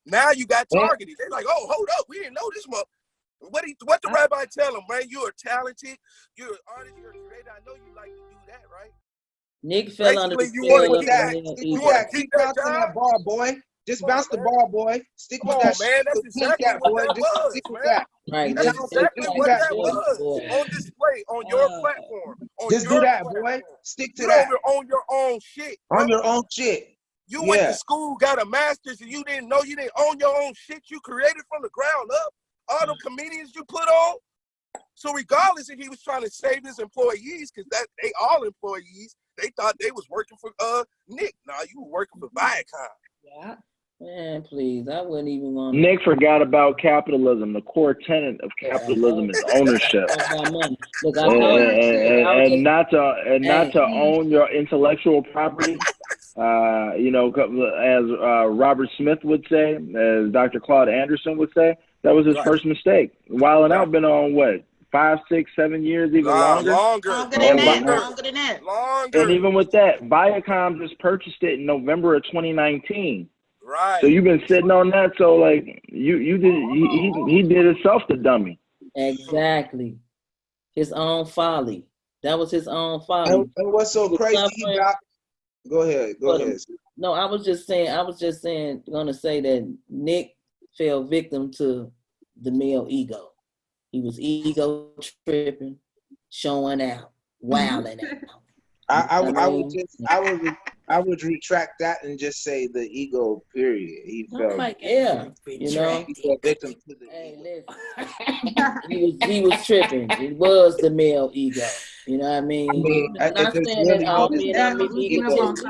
Now you got targeted. They're like, oh, hold up, we didn't know this much. What the rabbi tell him, man? You are talented. You're an artist. You're a creator. I know you like to do that, right? Nick fell under the spell of that. You want to keep bouncing that ball, boy. Just bounce the ball, boy. Stick with that, man. That's exactly what that was, stick with that. Right. That's exactly what that was on display on your platform. Just do that, boy. Stick to that. On your own shit. On your own shit. You went to school, got a master's, and you didn't know you didn't own your own shit you created from the ground up. All the comedians you put on. So regardless if he was trying to save his employees, because they all employees, they thought they was working for Nick. Nah, you were working for Viacom. Yeah. Man, please, I wouldn't even want. Nick forgot about capitalism. The core tenet of capitalism is ownership, and not to own your intellectual property. As Robert Smith would say, as Dr. Claude Anderson would say, that was his first mistake. Wilding Out been on what, 5, 6, 7 years, even longer. Longer than that. And even with that, Viacom just purchased it in November of 2019. Right. So you've been sitting on that. So like you did, he did himself the dummy. Exactly. His own folly. That was his own folly. And what's so crazy? Go ahead. No, I was just gonna say that Nick fell victim to the male ego. He was ego tripping, showing out, wilding out. I would retract that and just say the ego. Period. He fell. He fell victim to the ego. He was tripping. It was the male ego. You know what I mean? I'm not saying that all men have egos.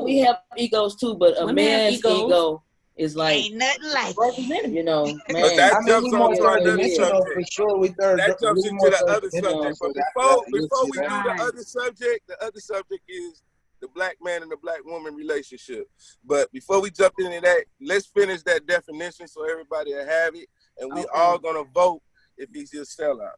We have egos too, but a man's ego is like ain't nothing like you know, man. But that jumps on to another subject. For sure, that jumps into the other subject. But before we do the other subject is the black man and the black woman relationship. But before we jump into that, let's finish that definition so everybody will have it, and we all gonna vote if he's a sellout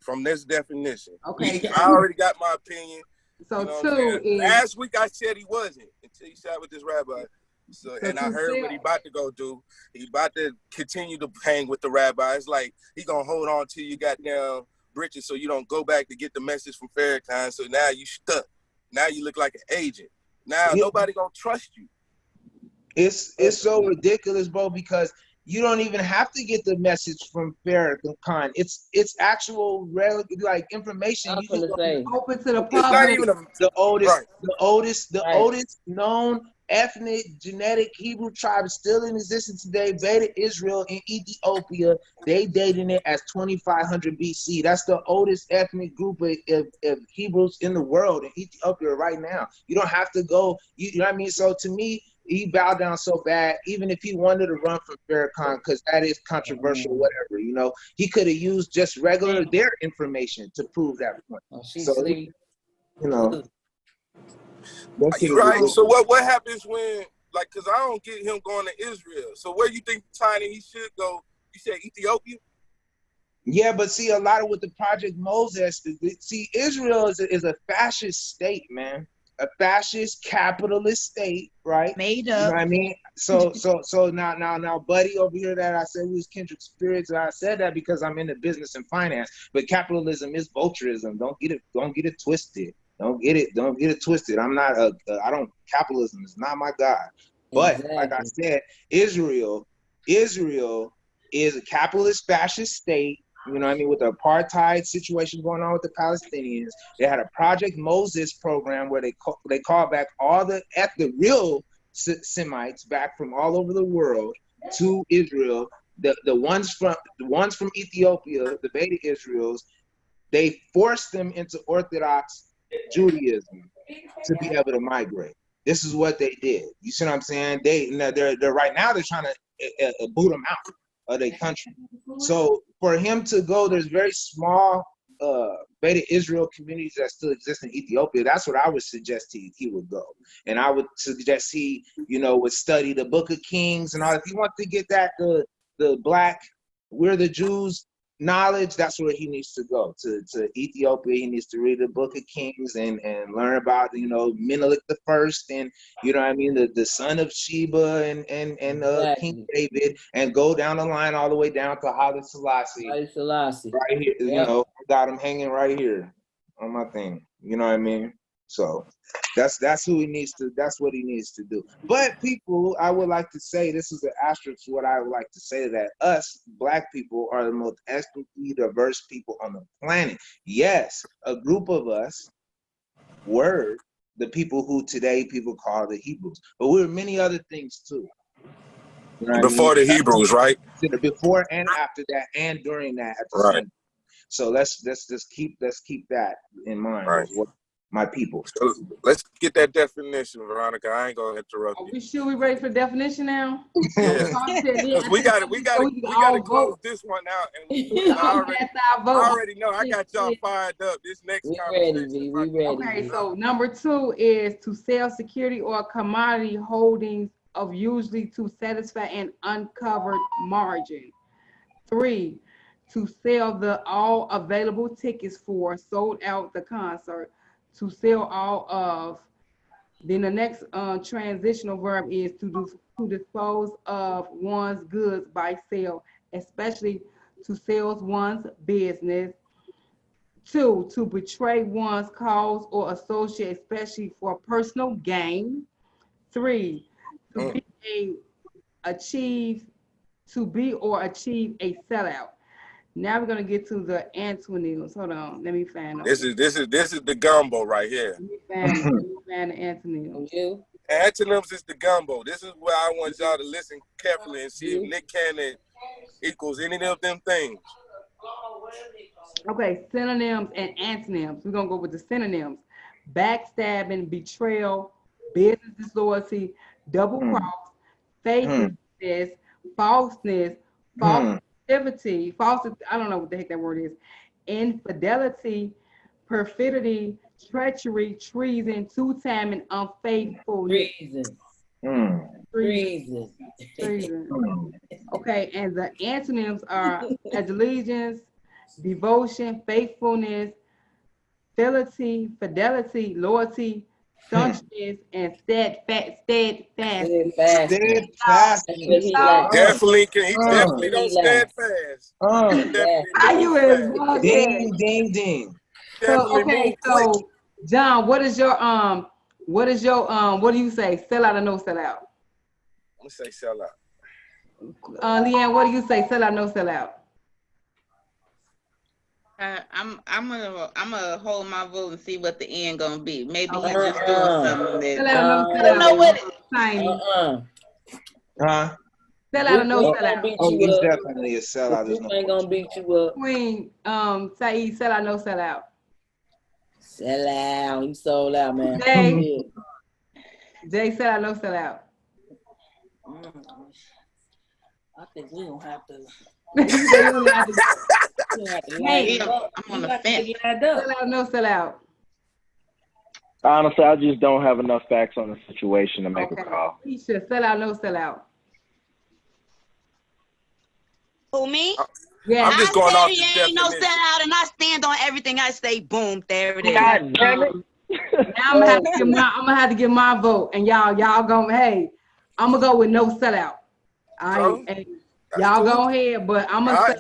from this definition. Okay. I already got my opinion. So you know two is last week I said he wasn't until he sat with this rabbi. So and I heard what he about to go do. He about to continue to hang with the rabbi. It's like he gonna hold on to you goddamn britches so you don't go back to get the message from Farrakhan. So now you stuck. Now you look like an agent. Now nobody gonna trust you. It's so ridiculous, bro, because you don't even have to get the message from Farrakhan. It's actual like information. You can open to the public. It's not even the oldest known ethnic genetic Hebrew tribe is still in existence today. Beta Israel in Ethiopia. They dating it as 2500 BC. That's the oldest ethnic group of Hebrews in the world in Ethiopia right now. You don't have to go. You know what I mean? So to me, he bowed down so bad, even if he wanted to run from Farrakhan, because that is controversial, whatever, you know, he could have used just regular their information to prove that point. So, you know. You're right. So what happens when, like, because I don't get him going to Israel. So where you think, Tiny, he should go? You said Ethiopia? Yeah, but see, a lot of what the Project Moses, see, Israel is a fascist state, man. A fascist capitalist state, right? Made up. You know what I mean? So now, buddy over here that I said we was kindred spirits, I said that because I'm in the business and finance. But capitalism is vulturism. Don't get it twisted. Don't get it twisted. Capitalism is not my God. But like I said, Israel is a capitalist fascist state. You know what I mean? With the apartheid situation going on with the Palestinians, they had a Project Moses program where they called back all the real Semites back from all over the world to Israel. The ones from Ethiopia, the Beta Israels, they forced them into Orthodox Judaism to be able to migrate. This is what they did. You see what I'm saying? They're right now they're trying to boot them out of their country. So for him to go, there's very small Beta Israel communities that still exist in Ethiopia. That's what I would suggest he would go. And I would suggest he, would study the Book of Kings and all. If he wants to get that the black, we're the Jews knowledge, that's where he needs to go, to Ethiopia. He needs to read the Book of Kings and learn about Menelik the First, and the son of Sheba and King David, and go down the line all the way down to Haile Selassie. Right here, got him hanging right here on my thing. You know what I mean? So that's who he needs to. That's what he needs to do. But people, I would like to say, this is an asterisk. What I would like to say, that us black people are the most ethnically diverse people on the planet. Yes, a group of us were the people who today people call the Hebrews, but we were many other things too. You know before the Hebrews, right? Before and after that, and during that at the same time. So let's keep that in mind. Right. My people. So let's get that definition, Veronica. I ain't gonna interrupt you. Are we sure we ready for definition now? Yeah. we gotta close this one out. And I already know I got y'all fired up. This next conversation. We ready. Okay, so number 2 is to sell security or commodity holdings of usually to satisfy an uncovered margin. 3, to sell all available tickets for sold out the concert. To sell all of. Then the next transitional verb is to dispose of one's goods by sale, especially to sell one's business. 2, to betray one's cause or associate, especially for personal gain. 3, to achieve a sellout. Now we're gonna get to the antonyms. Hold on, let me find them. This is the gumbo right here. Let me find the antonyms. Antonyms is the gumbo. This is where I want y'all to listen carefully and see if Nick Cannon equals any of them things. Okay, synonyms and antonyms. We're gonna go with the synonyms: backstabbing, betrayal, business disloyalty, double cross, fakeness, falseness, falsity, I don't know what the heck that word is, infidelity, perfidy, treachery, treason, two-time, and unfaithfulness. Treason. Okay, and the antonyms are allegiance, devotion, faithfulness, fidelity, loyalty, staunchnness, and steadfast. Definitely don't stand fast. How you is ding. So okay, so John, what do you say? Sell out or no sell out? I'm gonna say sell out. Leanne, what do you say? Sell out, no sell out? I'm gonna hold my vote and see what the end gonna be. Maybe he's just doing something that sell out, no sell out. I don't know what Sell out or no sell out? Oh, he's definitely a sellout. This ain't gonna beat you up. Queen, Saeed, sell out, no sell out. Sell out. You sold out, man. Jay, sell out, no sell out. I think we don't have to. Hey, I'm on the fence. Sell out, no sell out. Honestly, I just don't have enough facts on the situation to make a call. Isha, sell out, no sell out. Who, me? Yeah. I'm just going off the ain't definition. no sell out, and I stand on everything I say. Boom, there it is. God damn it. Now I'm gonna have to give my vote, and y'all gonna I'm gonna go with no sellout. All right, y'all go ahead, but I'm gonna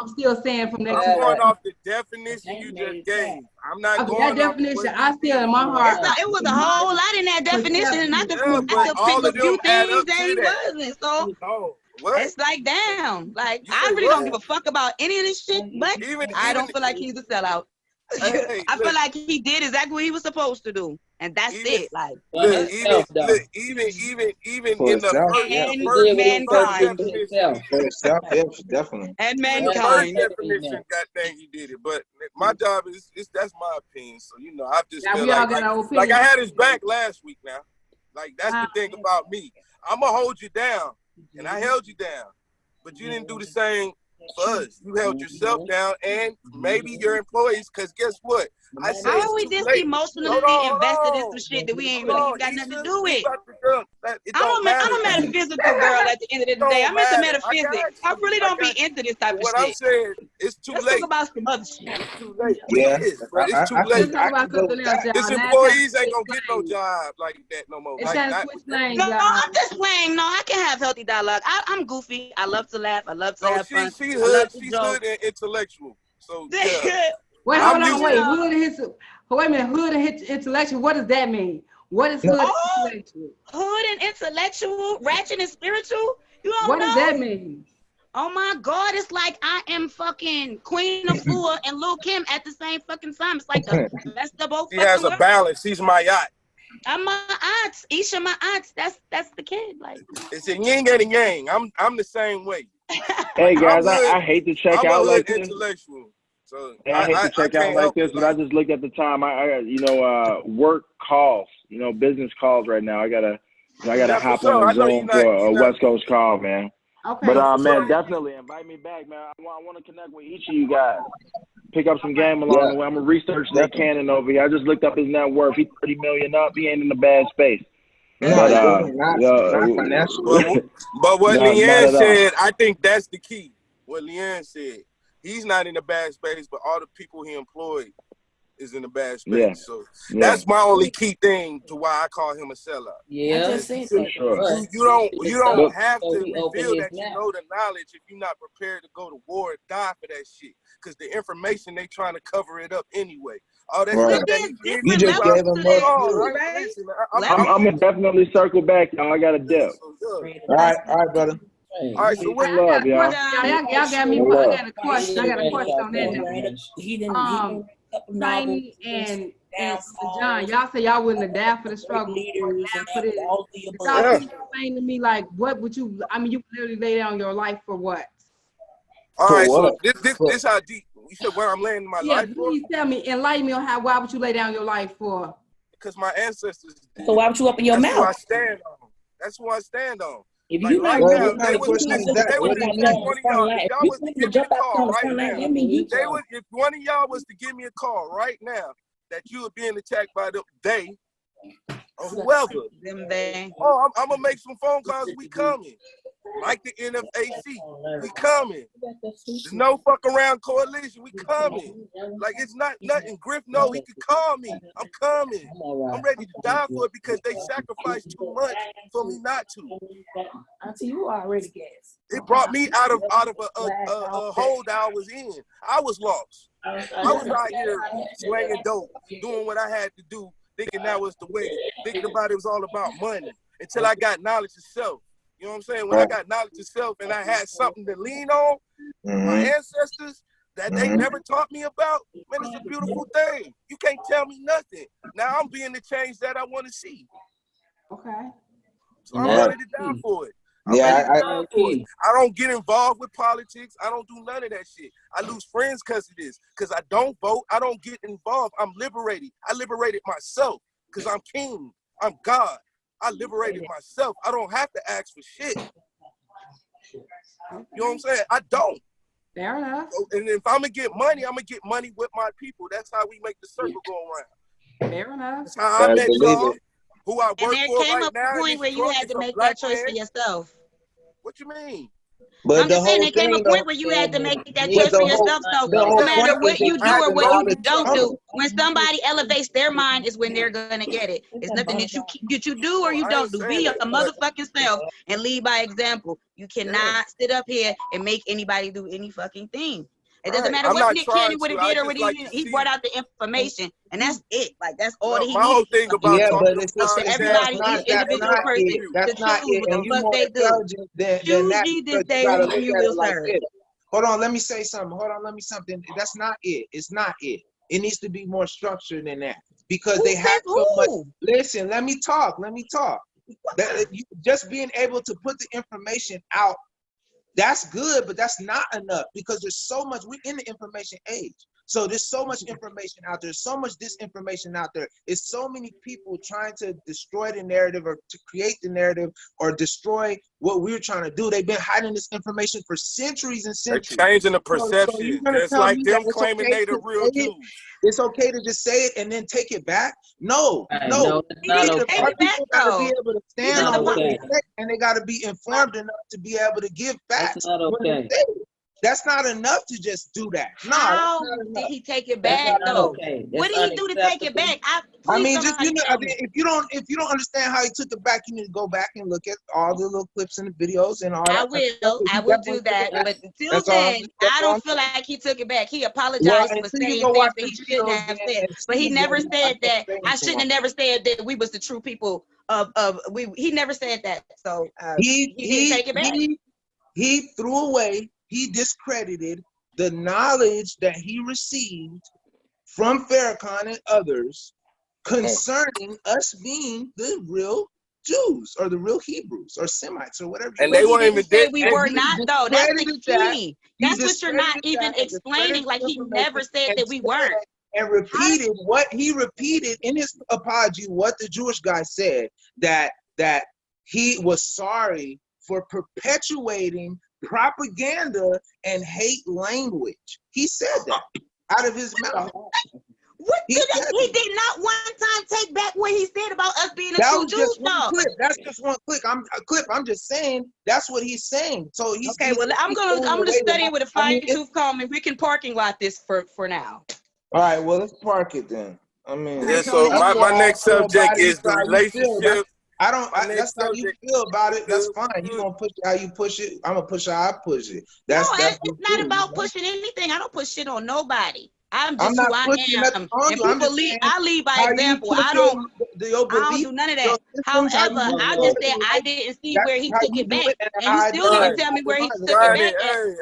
I'm still saying from that. I'm going off the definition you just gave. I'm not going that definition. I still in my heart. It was a whole lot in that definition, and I could pick a few things that he wasn't. So it's like, damn, like I really don't give a fuck about any of this shit, but I don't feel like he's a sellout. I feel like he did exactly what he was supposed to do, and that's it. Like even in the first definitely, and mankind. The first definition, goddamn, he did it. But my job is that's my opinion. So I've just feel like I had his back last week. Now, like that's the thing about me. I'm gonna hold you down, and I held you down, but you didn't do the same for us. You held yourself down and maybe your employees, because guess what? I say how are we this emotionally invested in some shit that we ain't really got nothing to do with? I'm a metaphysical girl at the end of the day. I'm into metaphysics. I really don't be into this type of shit. What I'm saying, it's too late. Let's talk about some other shit. It's too late. Yeah. It's too late. This employees ain't gonna get no job like that no more. No, I'm just playing. No, I can have healthy dialogue. I'm goofy. I love to laugh. I love to have fun. She's hood and intellectual. So yeah. Wait, hold on, wait. Hood and intellectual. What does that mean? What is hood and intellectual? Hood and intellectual, ratchet and spiritual. You don't know? What does that mean? Oh my God, it's like I am fucking Queen of Four and Lil' Kim at the same fucking time. It's like the best of both. She has a balance. She's my yacht. I'm my aunts. Isha, my aunts. That's the kid. Like it's a yin and a yang. I'm the same way. Hey guys, I hate to check out like this. Intellectual. So I hate to check out like this, but I just looked at the time. I work calls, business calls right now. I gotta hop on a Zoom for a West Coast call, man. Okay. But man, definitely invite me back, man. I want to connect with each of you guys. Pick up some game along the way. I'm gonna research that Cannon over here. I just looked up his net worth. He's $30 million up. He ain't in a bad space. But what Leanne said, I think that's the key. What Leanne said. He's not in a bad space, but all the people he employed is in a bad space. Yeah. So that's my only key thing to why I call him a sellout. Yeah, for sure. You don't have to reveal that you know the knowledge if you're not prepared to go to war and die for that shit. Because the information they trying to cover it up anyway. All that stuff that he did. You just gave him I'm gonna definitely circle back, y'all. I got a dip. All right, brother. All right, so what love, y'all? Y'all got me. I got a question. I got a question on that. Tiny and John, y'all say y'all wouldn't have died for the struggle. Y'all explain to me, like, what would you? I mean, you literally lay down your life for what? All right, so this how deep. You said where I'm laying my life for? Please tell me, enlighten me on why would you lay down your life for? Because my ancestors did. So why would you open your mouth? That's who I stand on. If like you right not now, ready, they would you listen. not They would just if one of y'all, if y'all was to give me a call on the right front line, now, that mean you they would. If one of y'all was to give me a call right now that you were being attacked by they or whoever. Oh, I'm gonna make some phone calls. We coming. Like the NFAC, we coming. There's no fuck around coalition, we coming. Like it's not nothing. Griff, no, he could call me. I'm coming. I'm ready to die for it because they sacrificed too much for me not to. Until you already guessed. It brought me out of a hole that I was in. I was lost. I was out here slanging dope, doing what I had to do, thinking that was the way, thinking about it was all about money until I got knowledge of self. You know what I'm saying? When I got knowledge of self and I had something to lean on, my ancestors that they never taught me about, man, it's a beautiful thing. You can't tell me nothing. Now I'm being the change that I want to see. Okay. So I'm ready to die for it. I'm ready to die for it. I don't get involved with politics. I don't do none of that shit. I lose friends because of this. Because I don't vote. I don't get involved. I'm liberated. I liberated myself because I'm king. I'm God. I liberated myself. I don't have to ask for shit. You know what I'm saying? I don't. Fair enough. And if I'm going to get money, I'm going to get money with my people. That's how we make the circle go around. Fair enough. That's how I met y'all, who I work for right now. And there came a point where you had to make that choice for yourself. What you mean? But I'm just saying there came a point where you had to make that choice for yourself. So no matter what you do or what you don't do, when somebody elevates their mind is when they're gonna get it. It's nothing that you do or you don't do. Be your motherfucking self and lead by example. You cannot sit up here and make anybody do any fucking thing. It doesn't matter what Nick Cannon would have did or what he brought out the information, and that's it. Like that's all that he my whole thing about but it's just everybody, each individual person to choose what the fuck they do. Choose Jesus Day whom you will serve. Hold on, let me say something. That's not it. It's not it. It needs to be more structured than that because they have so much. Listen, let me talk. Just being able to put the information out. That's good, but that's not enough because there's so much. We're in the information age. So there's so much information out there, so much disinformation out there. It's so many people trying to destroy the narrative or to create the narrative or destroy what we're trying to do. They've been hiding this information for centuries and centuries. They're changing the perception. So it's like them claiming they the real Jews. It's okay to just say it and then take it back? No. Our people gotta be able to stand on what they say, and they gotta be informed enough to be able to give facts. That's not okay. That's not enough to just do that. No, how did he take it back though? Okay. What did he do to take it back? I mean, just if you don't understand how he took it back, you need to go back and look at all the little clips and the videos and all that. I will do that. But until then, I don't feel like he took it back. He apologized for saying things that he shouldn't have said. But he never said that. I shouldn't have never said that we was the true people he never said that. So he didn't take it back. He threw away. He discredited the knowledge that he received from Farrakhan and others concerning us being the real Jews or the real Hebrews or Semites or whatever. And they weren't even say we were not though. That's the key. That's what you're not even explaining. Like he never said that we weren't. And repeated what he repeated in his apology, what the Jewish guy said, that he was sorry for perpetuating propaganda and hate language. He said that out of his mouth. He did not one time take back what he said about us being a true Jews. That's just one clip. I'm just saying that's what he's saying. So he's okay. Well, I'm gonna study it with a fine-tooth comb, and we can parking lot this for now. All right. Well, let's park it then. I mean, yeah. So my next subject is the relationship. That's how you feel about it. That's fine. You gonna push it how you push it. I'm gonna push it how I push it. It's not about pushing anything. I don't push shit on nobody. I'm just who I am. And people I lead by example. I don't do none of that. However, I just said I didn't see where he took it back. And you still didn't tell me where he took it back at.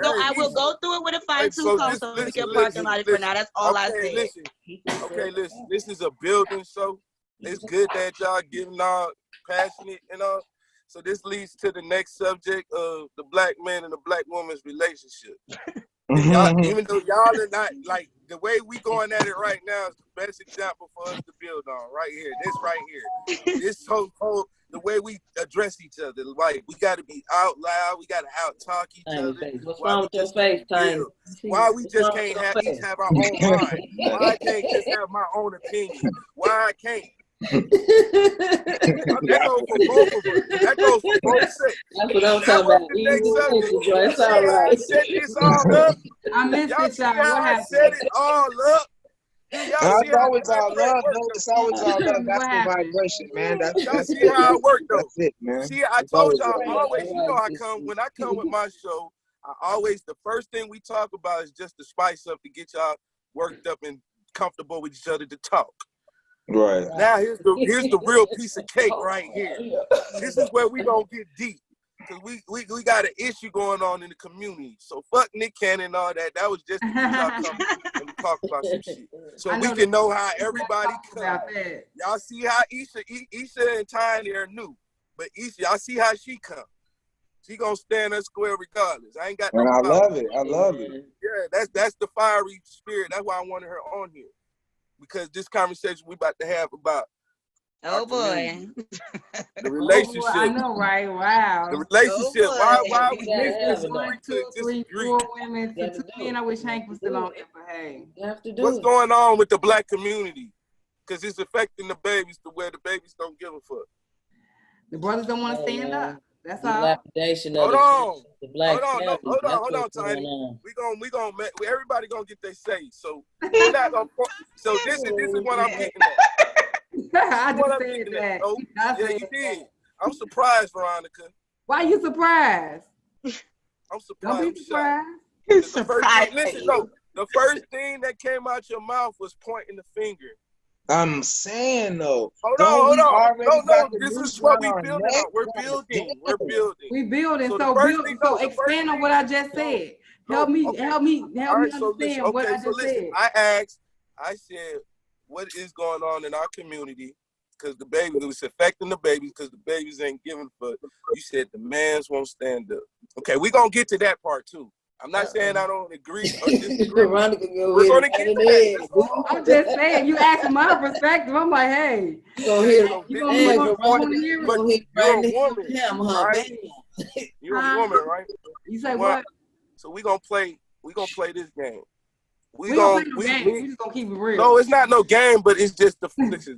So I will go through it with a fine-tooth comb so we can park him out for now. That's all I said. Listen. This is a building show. It's good that y'all getting all passionate and all. So this leads to the next subject of the black man and the black woman's relationship. Even though y'all are not, like, the way we going at it right now is the best example for us to build on right here. This right here. This whole the way we address each other. Like, we got to be out loud. We got to out talk each other. What's wrong with your face, Tiny? Why we just can't each have our own mind? Why I can't just have my own opinion? Why I can't? That goes for both of us. That goes for both sets. That's what I'm talking about. It's all right. I set this all up. I missed Y'all it, see y'all. how What I happened? set it all up? It's always all love, though. It's always all love. That's the vibration, man. Y'all see how I work, though. That's it, man. See, I told y'all always, you know, when I come with my show, the first thing we talk about is just to spice up to get y'all worked up and comfortable with each other to talk. Right. Now here's the real piece of cake right here. This is where we gonna get deep. Cause we got an issue going on in the community. So fuck Nick Cannon and all that. That was just to get y'all come and talk about some shit. So we can know how everybody comes. Y'all see how Isha and Tiny are new. But Isha, y'all see how she come. She gonna stand her square regardless. I ain't got no I problem. love it. I love it. Yeah, that's the fiery spirit. That's why I wanted her on here. Because this conversation we about to have about boy. The relationship. Oh boy, I know, right? Wow. The relationship. Why we this 1, 2, 3, 4 women to 2 men. I wish Hank was still on there, but hey. You have to do What's going on with the black community? Because it's affecting the babies to where the babies don't give a fuck. The brothers don't want to stand up. That's all. Hold on, Tiny. We gonna everybody gonna get their say. So we're not gonna. So this is what I'm getting at. I just said that. Oh, yeah, you did. I'm surprised, Veronica. Why you surprised? I'm surprised. Don't be surprised. The first thing that came out your mouth was pointing the finger. I'm saying though. Hold on. No. This is what we building on. We're building. We building. So expand on what I just said. Help me understand what I just said. I said, what is going on in our community? Because the baby, it was affecting the babies because the babies ain't giving. But you said the mans won't stand up. Okay, we're gonna get to that part too. I'm not saying I don't agree or disagree. We're gonna get to that. I'm just saying, you asking my perspective. I'm like, hey, you're a woman, right? You're a woman, right? You say what? So we're gonna play this game. We just gonna keep it real. No, it's not no game, but it's just the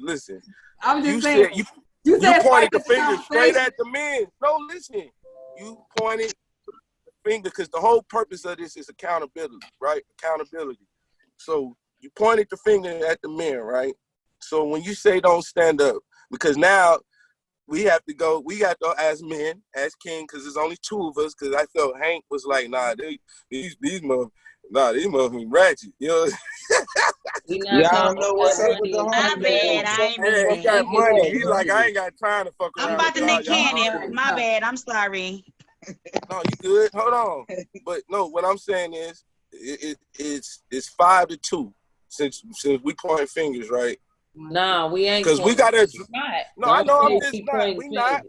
listen. I'm just saying. You pointed the finger straight at the men. No, listen. You pointed the finger because the whole purpose of this is accountability, right? Accountability. So you pointed the finger at the men, right? So when you say don't stand up, because now we have to go, we got to, as men, as king, because there's only 2 of us, because I felt Hank was like, nah, these motherfuckers ratchet, you know? Y'all know what's up with the My bad, I ain't mean he got money. He's like, I ain't got time to fuck around. I'm about to Nick Cannon. My bad, I'm sorry. No, you good. Hold on. But no, what I'm saying is, it's 5-2 since we point fingers, right? Nah, we ain't. Because we got to. No, I know I'm just not. We not.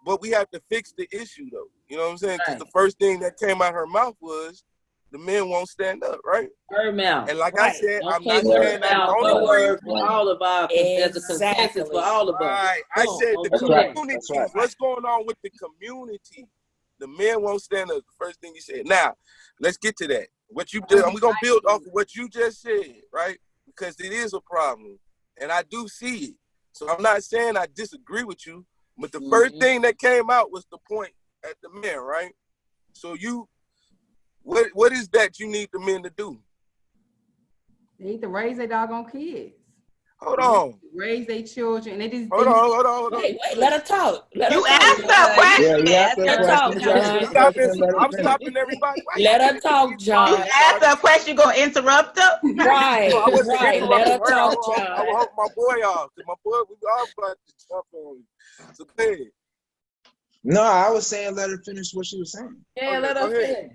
But we have to fix the issue though. You know what I'm saying? Because the first thing that came out her mouth was the men won't stand up, right? Her mouth. And like I said, I'm not saying that only way. All of our there's a consensus for all of us. Right. I said the community. What's going on with the community? The men won't stand up. The first thing you said. Now, let's get to that. What you did, we're gonna build off of what you just said, right? Because it is a problem, and I do see it. So I'm not saying I disagree with you, but the first thing that came out was the point at the men, right? So what is that you need the men to do? They need to raise their doggone kids. Hold on. Raise their children. And Hold on. Wait, let her talk. You asked her question. Let her talk, John. I'm stopping everybody. Let her talk, John. You asked her a question, you gonna interrupt her? Right. Let her talk, John. I will help my boy off. My boy, we all about to jump on him. So go ahead. No, I was saying let her finish what she was saying. Yeah, let her finish.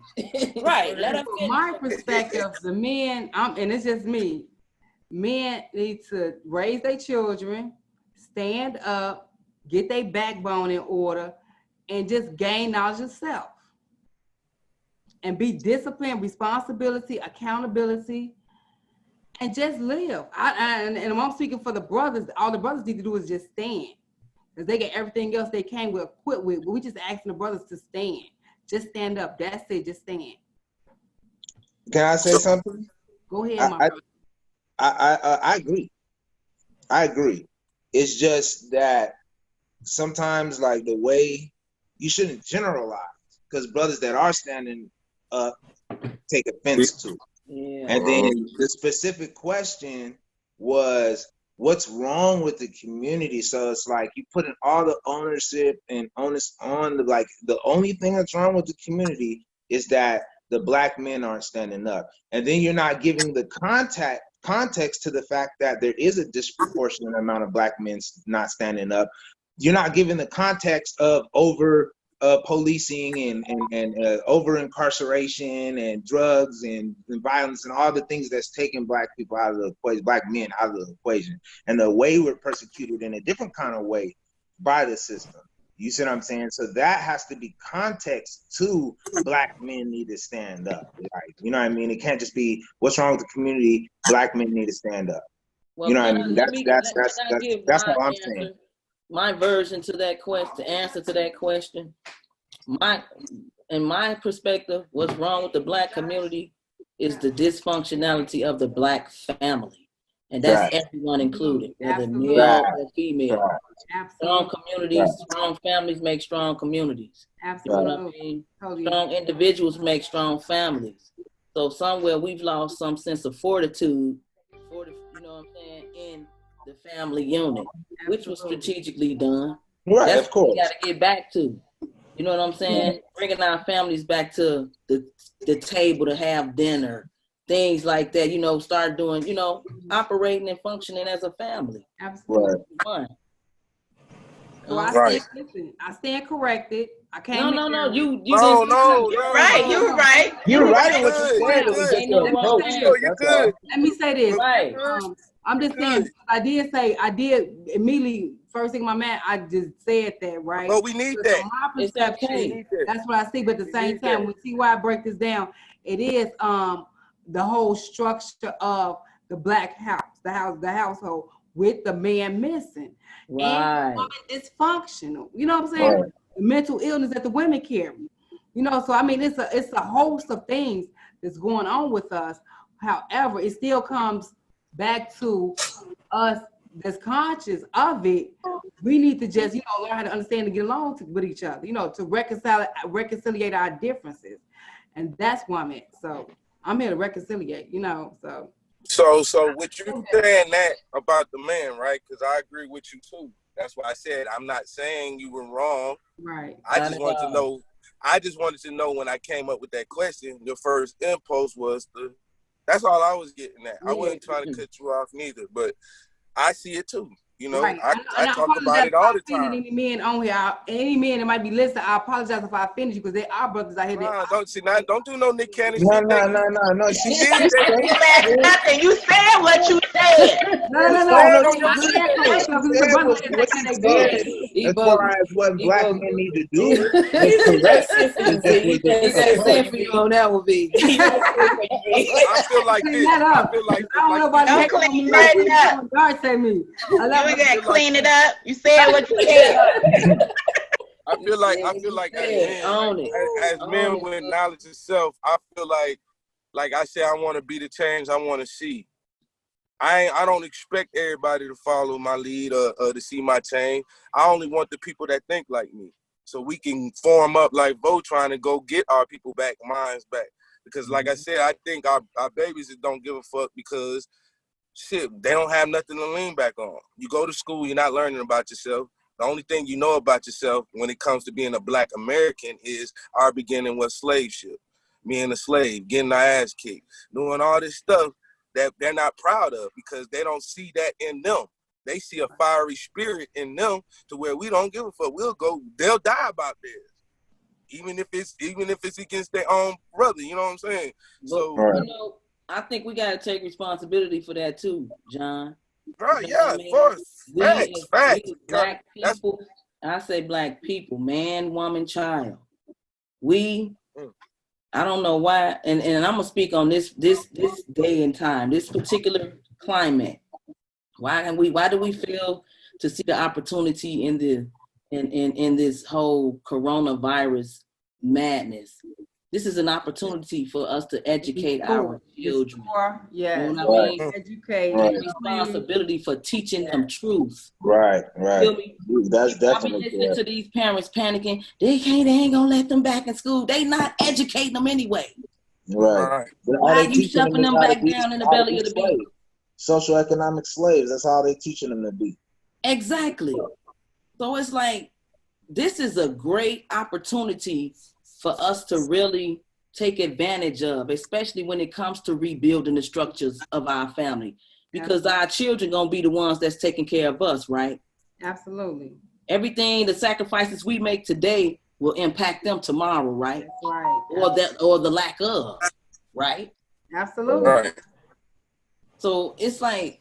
Right, let her finish. From my perspective, the men, and it's just me, men need to raise their children, stand up, get their backbone in order, and just gain knowledge of self. And be disciplined, responsibility, accountability, and just live. And I'm speaking for the brothers. All the brothers need to do is just stand. Because they get everything else they came with, equipped with. But we just asking the brothers to stand. Just stand up. That's it. Just stand. Can I say something? Go ahead, my brother. I agree. I agree. It's just that sometimes, like, the way you shouldn't generalize, because brothers that are standing up take offense to. Yeah. And then the specific question was, what's wrong with the community? So it's like you putting all the ownership and onus on the only thing that's wrong with the community is that the black men aren't standing up. And then you're not giving the context to the fact that there is a disproportionate amount of black men not standing up. You're not giving the context of over policing and over incarceration and drugs and violence and all the things that's taking black people out of the equation, black men out of the equation, and the way we're persecuted in a different kind of way by the system. You see what I'm saying? So that has to be context to black men need to stand up. Like, you know what I mean? It can't just be what's wrong with the community. Black men need to stand up. Well, you know what I mean? That's all I'm saying. My version to that question, answer to that question, in my perspective, what's wrong with the black community is the dysfunctionality of the black family. And that's everyone included, whether male or female. Strong communities, strong families make strong communities. Absolutely. You know what I mean? Strong individuals make strong families. So somewhere we've lost some sense of fortitude, you know what I'm saying, in the family unit, which was strategically done. Right, that's of course. What we got to get back to. You know what I'm saying? Bringing our families back to the table to have dinner. Things like that, you know, start doing, you know, operating and functioning as a family. Absolutely. Right. So I stand corrected. I can't. No. You You're right. You're right. You're right. What you said. You're good. Let me say this. Right. I'm just saying. I did immediately. First thing, my man, I just said that, right? Well, we need that. From my perception, that's what I see. But at the same time, we see why I break this down. It is the whole structure of the black house, the household with the man missing. Right. And the woman dysfunctional. You know what I'm saying? Right. The mental illness that the women carry. You know, so I mean it's a host of things that's going on with us. However, it still comes back to us that's conscious of it. We need to just, you know, learn how to understand and get along with each other, you know, to reconciliate our differences. And that's why I'm at. So I'm here to reconciliate, you know, so. So with you saying that about the man, right? Because I agree with you too. That's why I said I'm not saying you were wrong. Right. I just wanted to know when I came up with that question, your first impulse was that's all I was getting at. I wasn't trying to cut you off neither, but I see it too. You know, right. I talk about it all the time. Any men on here, any men that might be listening, I apologize if I offended you because they are brothers out here. Don't do no Nick Cannon. No. She did. You said nothing. You said what you said. No. As far as what black men need to do, on that will be. I feel like this. I feel like don't clean that up. God save me. We gotta clean it up. You said what you said. I feel like as men with knowledge of self, I feel like I say, I want to be the change I want to see. I don't expect everybody to follow my lead or to see my change. I only want the people that think like me, so we can form up like Vo trying to go get our people back, minds back. Because like I said, I think our babies don't give a fuck because shit, they don't have nothing to lean back on. You go to school, you're not learning about yourself. The only thing you know about yourself when it comes to being a black American is our beginning with slave ship, being a slave, getting our ass kicked, doing all this stuff that they're not proud of because they don't see that in them. They see a fiery spirit in them to where we don't give a fuck. They'll die about this. Even if it's against their own brother, you know what I'm saying? So you know, I think we gotta take responsibility for that too, John. Right, yeah, of course. Facts. Black people, I say black people, man, woman, child. We I don't know why, and I'm gonna speak on this day and time, this particular climate. Why do we fail to see the opportunity in this whole coronavirus madness? This is an opportunity for us to educate our children. Yes. You know what I mean? Educate. Right. Responsibility for teaching them truth. Right. Feel me? That's definitely. I be listening to these parents panicking. They ain't gonna let them back in school. They not educating them anyway. Right. Why are you shoving them back down in the belly of the beast? Socioeconomic slaves. That's how they teaching them to be. Exactly. So it's like, this is a great opportunity for us to really take advantage of, especially when it comes to rebuilding the structures of our family, because our children gonna be the ones that's taking care of us, right? Absolutely. Everything, the sacrifices we make today will impact them tomorrow, right? That's right. Or the lack of, right? Absolutely. Right. So it's like,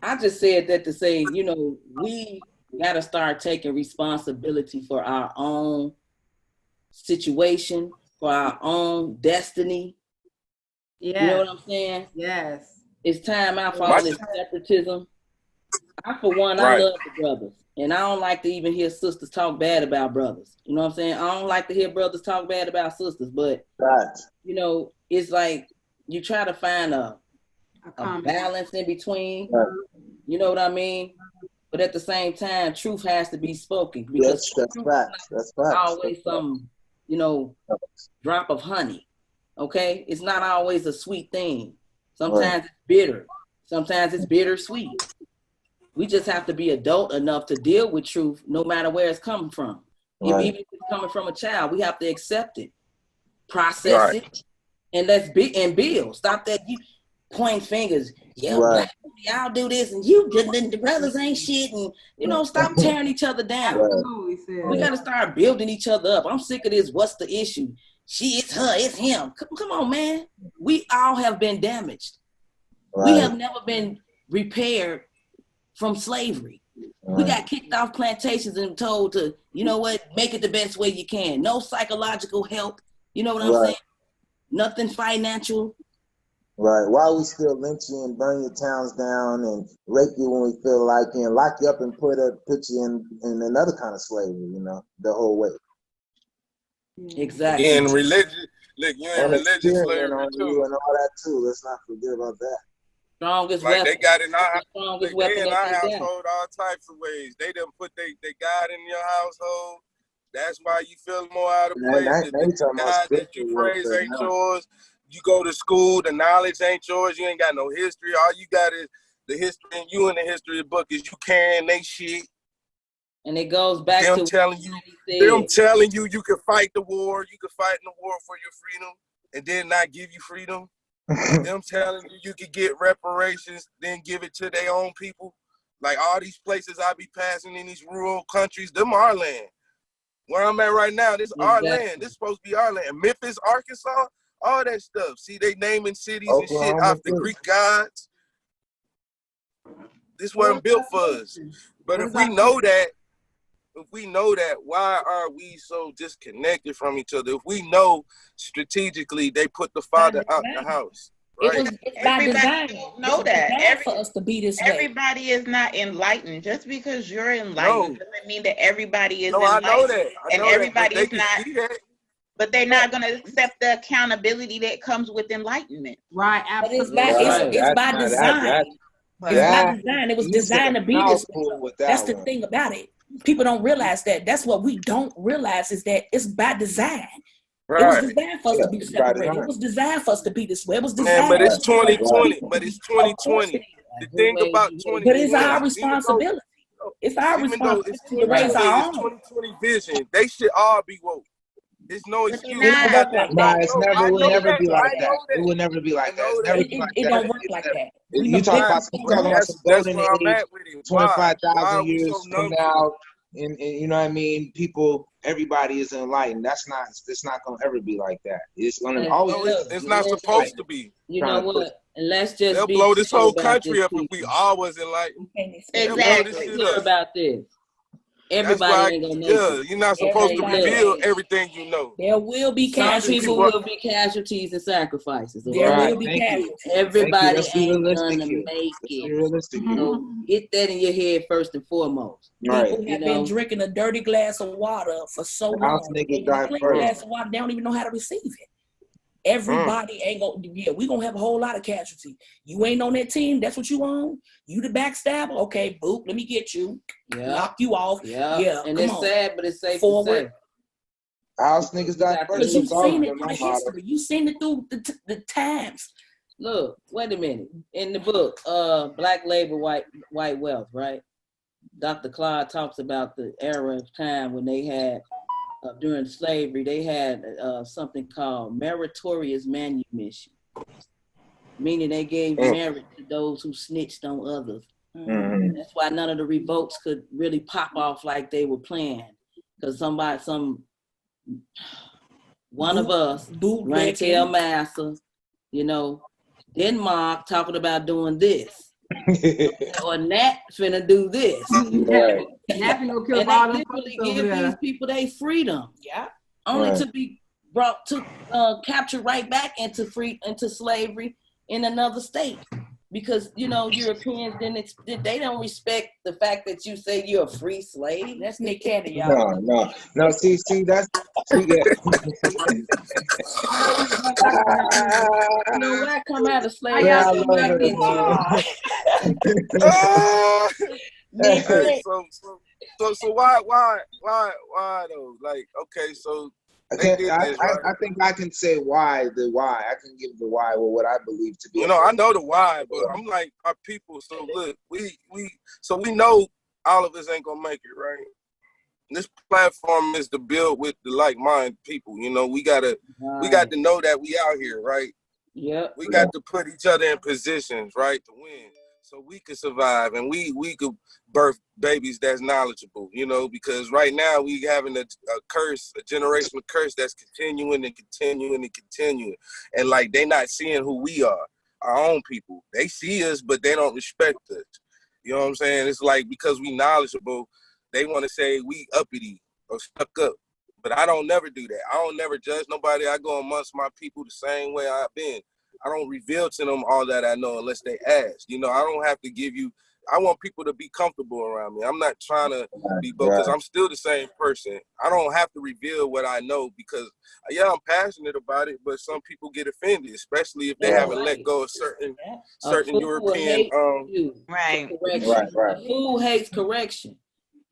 I just said that to say, we gotta start taking responsibility for our own situation, for our own destiny. Yeah. You know what I'm saying? Yes. It's time out for all this separatism. I love the brothers. And I don't like to even hear sisters talk bad about brothers. You know what I'm saying? I don't like to hear brothers talk bad about sisters, but it's like you try to find a balance in between. Right. You know what I mean? But at the same time, truth has to be spoken, because that's facts. That's facts. Always some drop of honey. Okay, it's not always a sweet thing. Sometimes it's bitter. Sometimes it's bittersweet. We just have to be adult enough to deal with truth, no matter where it's coming from. Even if it's coming from a child, we have to accept it, process it, and build. Stop that you point fingers. Black people, y'all do this, and the brothers ain't shit, and stop tearing each other down. We gotta start building each other up. I'm sick of this. What's the issue? It's her, it's him. Come on, man. We all have been damaged. We have never been repaired from slavery. We got kicked off plantations and told to, make it the best way you can. No psychological help. You know what I'm saying? Nothing financial. Right. Why we still lynch you and burn your towns down and rape you when we feel like it, and lock you up and put you in another kind of slavery, the whole way. Exactly. In religion, look, you're in religious slavery too. And all that too. Let's not forget about that. Strongest like weapon. They got in our, they in our household all types of ways. They done put they God in your household. That's why you feel more out of place. The God that you praise ain't yours. You go to school, the knowledge ain't yours. You ain't got no history. All you got is the history, and you in the history book is you carrying they shit. And it goes back to them telling you you can fight the war, you can fight in the war for your freedom, and then not give you freedom. Them telling you can get reparations, then give it to their own people. Like all these places I be passing in these rural countries, them our land. Where I'm at right now, this our land. This supposed to be our land. Memphis, Arkansas, all that stuff. See, they naming cities and shit after Greek gods. This wasn't built for us. But if we know that, why are we so disconnected from each other? If we know strategically they put the father out the house, right? It's by design. Know that for us to be this way. Everybody is not enlightened. Just because you're enlightened doesn't mean that everybody is enlightened. I know that. And everybody is not. But they're not going to accept the accountability that comes with enlightenment. Right, absolutely. It's by design. It's by design. It was designed to be this way. That's the thing about it. People don't realize that. That's what we don't realize, is that it's by design. Right. It was designed for us to be separated. It was designed for us to be this way. It was designed. But it's 2020. But it's 2020. The thing about 2020. But it's our responsibility. It's our responsibility to raise our own. 2020 vision. They should all be woke. There's no excuse. It will never be like that. It will never be like that. It don't work like that. You talk about some golden age, 25,000 years from now, and you know what I mean? Everybody is enlightened. It's not gonna ever be like that. It's gonna always. It's not supposed to be. You know what? And let's just they'll blow this whole country up if we all was enlightened. Exactly. About this. Everybody ain't gonna make it. You're not supposed to reveal everything you know. There will be casualties. Some people will be casualties and sacrifices. There will be casualties. Everybody ain't gonna make it. So get that in your head first and foremost. People have been drinking a dirty glass of water for so long. They drink a glass of water, they don't even know how to receive it. Everybody ain't gonna, we gonna have a whole lot of casualties. You ain't on that team, that's what you on? You the backstabber? Okay, boop, let me get you. Knock you off. Yeah. And it's sad, but it's safe to say. House niggas die first. You've seen it through the history. You've seen it through the times. Look, wait a minute. In the book, Black Labor, White Wealth, right? Dr. Claude talks about the era of time when they had during slavery, they had something called meritorious manumission, meaning they gave merit to those who snitched on others. That's why none of the revolts could really pop off like they were planned, because one of us, Rantel Massa, Denmark talking about doing this. Or Nat finna do this. Nat finna kill and all they literally give these people their freedom. Only to be brought to captured right back into slavery in another state. Because Europeans they don't respect the fact that you say you're a free slave. That's Nick Cannon, y'all. No. See, that's why come out of slavery? Yeah, I love it, so why though? Like, okay, so I think I can say why. I can give the why or what I believe to be. I know the why, but I'm like, our people. So look, we know all of us ain't gonna make it, right? This platform is to build with the like-minded people. We got to know that we out here, right? Yeah. We got to put each other in positions, right, to win, so we could survive and we could birth babies that's knowledgeable, because right now we having a curse, a generational curse that's continuing, and like they not seeing who we are, our own people. They see us, but they don't respect us. You know what I'm saying? It's like because we knowledgeable, they want to say we uppity or stuck up, but I don't never do that. I don't never judge nobody. I go amongst my people the same way I've been. I don't reveal to them all that I know unless they ask. I don't have to give you. I want people to be comfortable around me. I'm not trying to be because I'm still the same person. I don't have to reveal what I know because, I'm passionate about it, but some people get offended, especially if they haven't let go of certain European. Right. A fool hates correction.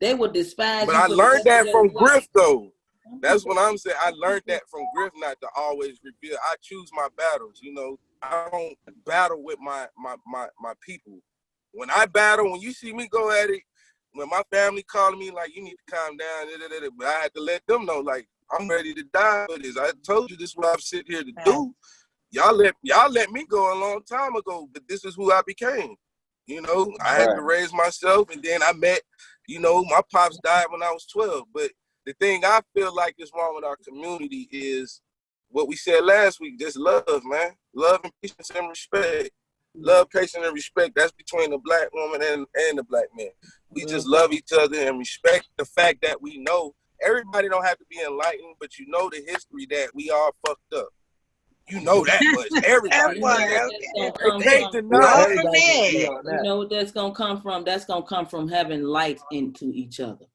They would despise. But I learned that from Griff, though. That's what I'm saying. I learned that from Griff, not to always reveal. I choose my battles. I don't battle with my people. When I battle, when you see me go at it, when my family calling me like, you need to calm down, but I had to let them know, like, I'm ready to die for this. I told you this is what I'm sitting here to do. Y'all let me go a long time ago, but this is who I became. I had to raise myself, and then I met, my pops died when I was 12. But the thing I feel like is wrong with our community is what we said last week, just love, man. Love and patience and respect. Love, patience, and respect. That's between the black woman and the black man. We just love each other and respect the fact that we know everybody don't have to be enlightened, but the history that we all fucked up. You know that much. Everybody. What that's gonna come from? That's gonna come from having light into each other.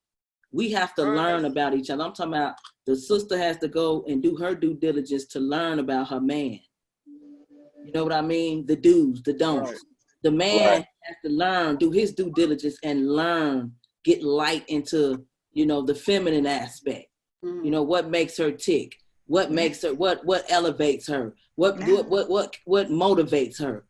We have to learn about each other. I'm talking about the sister has to go and do her due diligence to learn about her man. You know what I mean? The do's, the don'ts. Right. The man has to learn, do his due diligence and learn, get light into, the feminine aspect. What makes her tick? What makes her, what elevates her? What motivates her?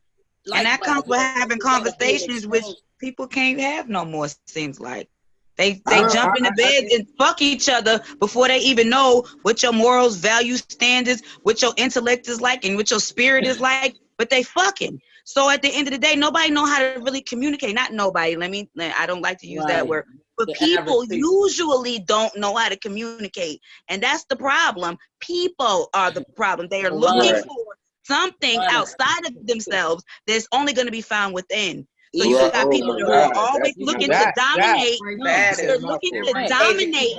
And that comes with having conversations which people can't have no more, seems like. They jump into bed and fuck each other before they even know what your morals, values, standards, what your intellect is like, and what your spirit is like. But they fucking. So at the end of the day, nobody know how to really communicate. Not nobody. I don't like to use that word. But people usually don't know how to communicate, and that's the problem. People are the problem. They are looking for something outside of themselves that's only going to be found within. So you got people who are always looking to dominate. They're looking to dominate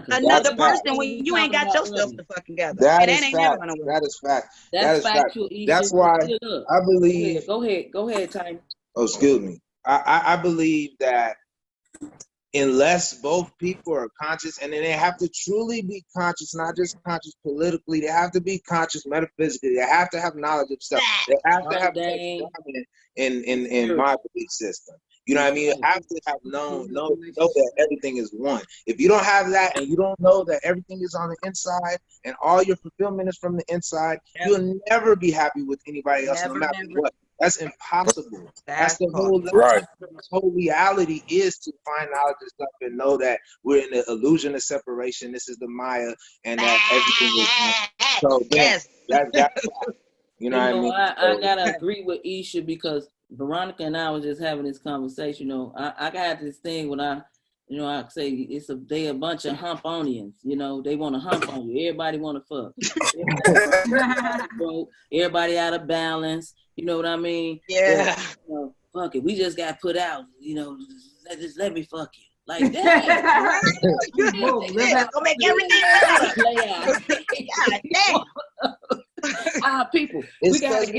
another person when you ain't got yourself to fucking together. That and is ain't fact. never gonna work. That is fact. That's factual. That's why I believe. Go ahead, Tiny. Oh, excuse me. I believe that unless both people are conscious, and then they have to truly be conscious, not just conscious politically, they have to be conscious metaphysically. They have to have knowledge of stuff. They have to have in my belief system. You know what I mean? You have to have know that everything is one. If you don't have that and you don't know that everything is on the inside and all your fulfillment is from the inside, you'll never be happy with anybody else, no matter what. That's impossible. That's the whole whole reality is to find knowledge of stuff and know that we're in the illusion of separation. This is the Maya, and that everything is one. So that's you know what I mean? I gotta agree with Isha because Veronica and I was just having this conversation. You know, I got this thing when I say they a bunch of hump-onians. You know, they want to hump on you. Everybody want to fuck. Everybody out of balance. You know what I mean? Yeah. But, fuck it. We just got put out. You know, just let me fuck you. Like that. Go make everything people. We have to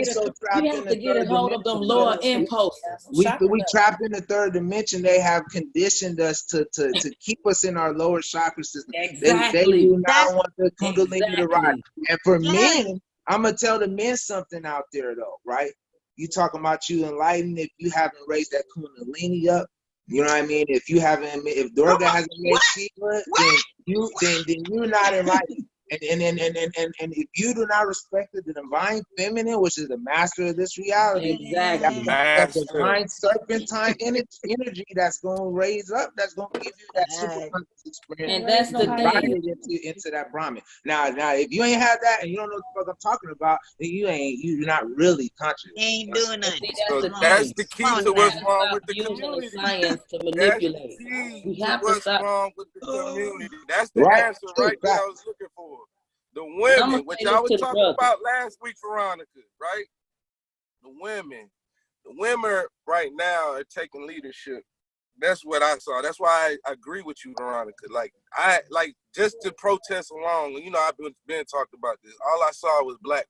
get a hold of them lower impulses. We trapped in the third dimension. They have conditioned us to keep us in our lower chakra system. Exactly. They do not want the kundalini to rise. And for men, I'm gonna tell the men something out there though, right? You talking about you enlightened if you haven't raised that kundalini up. You know what I mean? If Durga hasn't made Shiva, then you're not enlightened. And if you do not respect the divine feminine, which is the master of this reality, exactly, that's the divine serpentine energy that's gonna raise up, that's gonna give you that super conscious experience. And that's the thing into that Brahman. Now, if you ain't had that and you don't know what the fuck I'm talking about, then you're not really conscious. You ain't doing nothing. So that's the key to what's wrong with the community. Science to manipulate. We have to stop. What's wrong with the community? That's the answer right there I was looking for. The women, which I was talking about last week, Veronica, right? The women right now are taking leadership. That's what I saw. That's why I agree with you, Veronica. Like just to protest along. You know, I've been talking about this. All I saw was black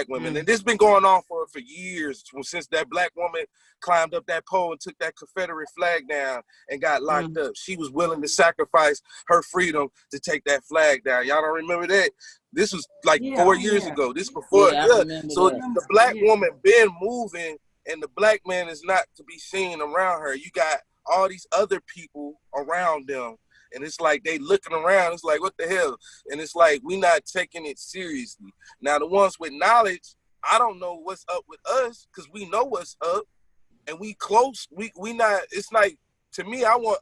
women, and this has been going on for years, since that black woman climbed up that pole and took that Confederate flag down and got locked up. She was willing to sacrifice her freedom to take that flag down. Y'all don't remember that? This was like 4 years ago. This before. So the black woman been moving, and the black man is not to be seen around her. You got all these other people around them. And it's like they looking around. It's like, what the hell? And it's like we not taking it seriously. Now, the ones with knowledge, I don't know what's up with us because we know what's up, and we close. We not. It's like, to me, I want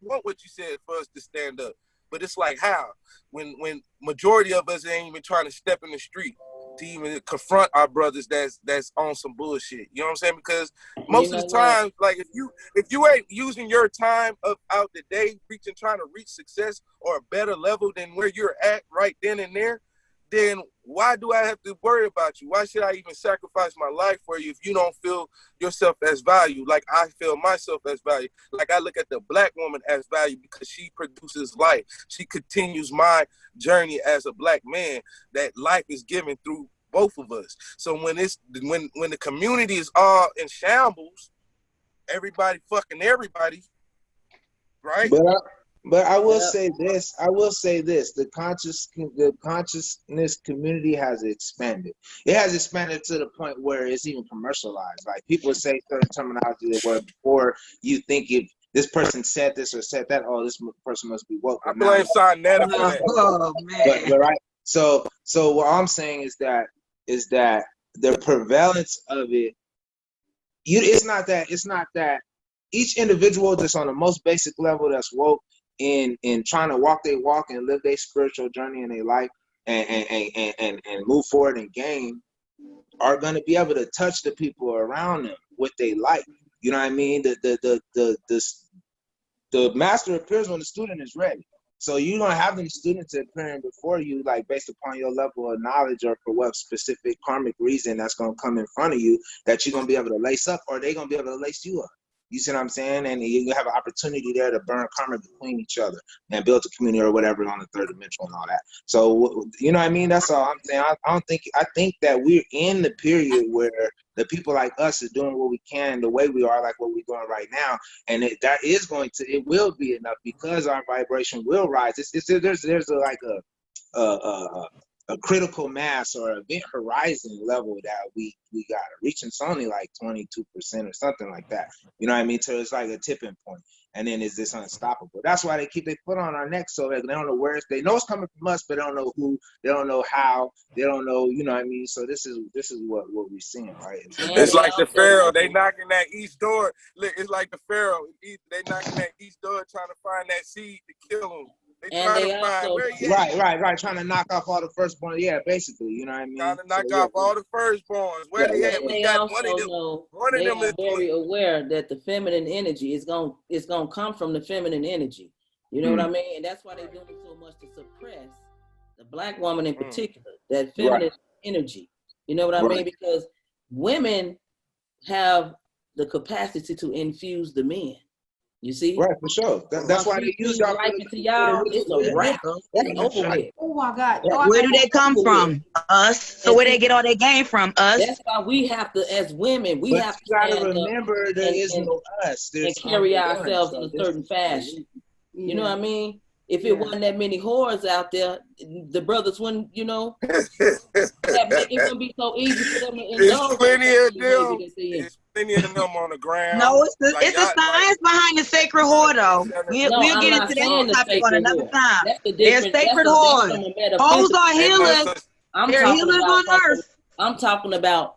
what you said for us to stand up. But it's like, how when majority of us ain't even trying to step in the street to even confront our brothers that's on some bullshit. You know what I'm saying? Because most of the time, like if you ain't using your time out the day trying to reach success or a better level than where you're at right then and there, then why do I have to worry about you? Why should I even sacrifice my life for you if you don't feel yourself as value like I feel myself as value? Like I look at the black woman as value because she produces life. She continues my journey as a black man that life is given through both of us. So when the community is all in shambles, everybody fucking everybody, right? But I will say this. The consciousness community has expanded. It has expanded to the point where it's even commercialized. Like people say certain terminology where before you think if this person said this or said that, oh, this person must be woke. I blame Sonetta for that. Oh man. But right. So what I'm saying is that the prevalence of it. It's not that each individual that's on the most basic level that's woke in trying to walk their walk and live their spiritual journey in their life and move forward and gain are going to be able to touch the people around them what they like. You know what I mean? The master appears when the student is ready. So you're gonna have these students appearing before you, like based upon your level of knowledge or for what specific karmic reason that's gonna come in front of you that you're gonna be able to lace up, or they're gonna be able to lace you up. You see what I'm saying? And you have an opportunity there to burn karma between each other and build a community or whatever on the third dimension and all that. So, you know what I mean? That's all I'm saying. I think that we're in the period where the people like us is doing what we can the way we are, like what we're doing right now. And it will be enough because our vibration will rise. There's a critical mass or event horizon level that we got to reach. It's only like 22% or something like that. You know what I mean? So it's like a tipping point. And then is this unstoppable? That's why they keep their foot on our neck so that they don't know where they know it's coming from us, but they don't know who, they don't know how, they don't know, you know what I mean? So this is what we're seeing, right? It's like the Pharaoh. They knocking that east door. Look, it's like the Pharaoh. They knocking that east door trying to find that seed to kill him. They trying to find where he at. Right. Trying to knock off all the firstborn. Yeah, basically, you know what I mean? Trying to knock off all the firstborns. Where they at? We got one of them. They are very aware that the feminine energy is gonna come from the feminine energy. You know what I mean? And that's why they're doing so much to suppress the Black woman in particular, that feminine energy. You know what I mean? Because women have the capacity to infuse the men. You see? Right, for sure. That's why they use y'all. To y'all, it's a wrap. That's over with. Oh my God. Where do they come from? Us. So where they get all their game from? Us. That's why we have to, as women, we have to remember there is no us. And carry ourselves in a certain fashion. You know what I mean? If it wasn't that many whores out there, the brothers wouldn't, you know, it wouldn't be so easy for them to indulge. There's plenty of them. There's plenty of them on the ground. No, it's a science behind the sacred whore, though. We'll get into that topic on another time. They're sacred whores. Hoes are healers. They're healers on earth. I'm talking about